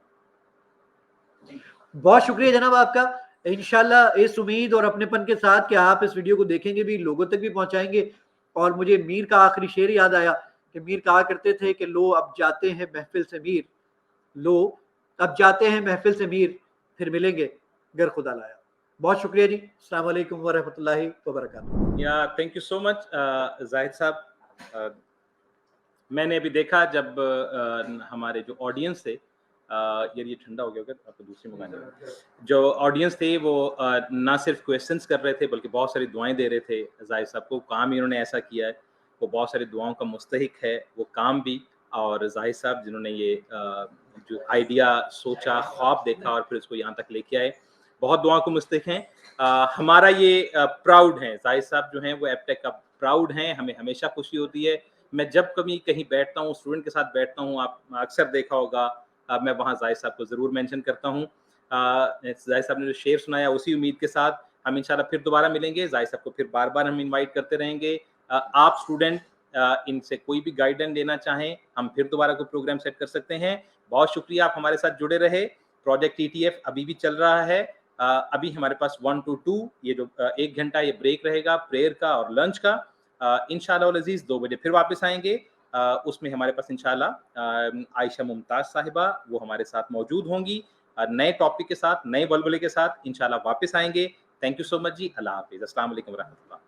Speaker 2: बहुत शुक्रिया जनाब आपका। इंशाल्लाह इस उम्मीद और अपनेपन के साथ कि आप इस वीडियो को देखेंगे भी, लोगों तक भी पहुंचाएंगे। और मुझे मीर का आखिरी शेर याद आया कि मीर कहा करते थे कि लो अब जाते हैं महफिल से मीर, लो अब जाते हैं महफिल से मीर, फिर मिलेंगे गर खुदा लाया। बहुत शुक्रिया जी। अस्सलाम वालेकुम व रहमतुल्लाहि व बरकातहू।
Speaker 1: या thank you so much Zahid साहब। मैंने अभी देखा जब हमारे जो ऑडियंस थे, यार ये ठंडा हो गया होगा, आपको दूसरी मंगानी है। जो ऑडियंस थे वो ना सिर्फ क्वेश्चंस कर रहे थे बल्कि बहुत सारी दुआएं दे रहे थे जाहिद साहब को। काम इन्होंने ऐसा किया है, वो बहुत सारी दुआओं का मुस्तहिक है वो काम भी। और जाहिद साहब जिन्होंने ये जो आइडिया सोचा, ख्वाब देखा और फिर उसको यहाँ तक लेके आए, बहुत दुआओं को मुस्तहिक हैं। हमारा ये प्राउड है, जाहिद साहब जो हैं वो एप्टेक का प्राउड हैं। हमें हमेशा खुशी होती है। मैं जब कभी कहीं बैठता हूँ, स्टूडेंट के साथ बैठता हूँ, आप अक्सर देखा होगा, मैं वहाँ जाहिद साहब को ज़रूर मेंशन करता हूँ। जाहिद साहब ने जो शेर सुनाया, उसी उम्मीद के साथ हम इंशाल्लाह फिर दोबारा मिलेंगे। जाहिद साहब को फिर बार बार हम इनवाइट करते रहेंगे। आप स्टूडेंट इनसे कोई भी गाइडेंस लेना चाहें, हम फिर दोबारा कोई प्रोग्राम सेट कर सकते हैं। बहुत शुक्रिया, आप हमारे साथ जुड़े रहे। प्रोजेक्ट TTF अभी भी चल रहा है। अभी हमारे पास 1 to 2 ये जो 1 घंटा ये ब्रेक रहेगा प्रेयर का और लंच का। इंशाल्लाह अज़ीज़ 2 बजे फिर वापस आएंगे। उसमें हमारे पास इंशाल्लाह आयशा मुमताज साहिबा वो हमारे साथ मौजूद होंगी। नए टॉपिक के साथ, नए बलबले के साथ इंशाल्लाह वापस आएंगे। थैंक यू सो मच जी। अल्लाह हाफिज़। अस्सलाम वालेकुम व रहमतुल्लाह।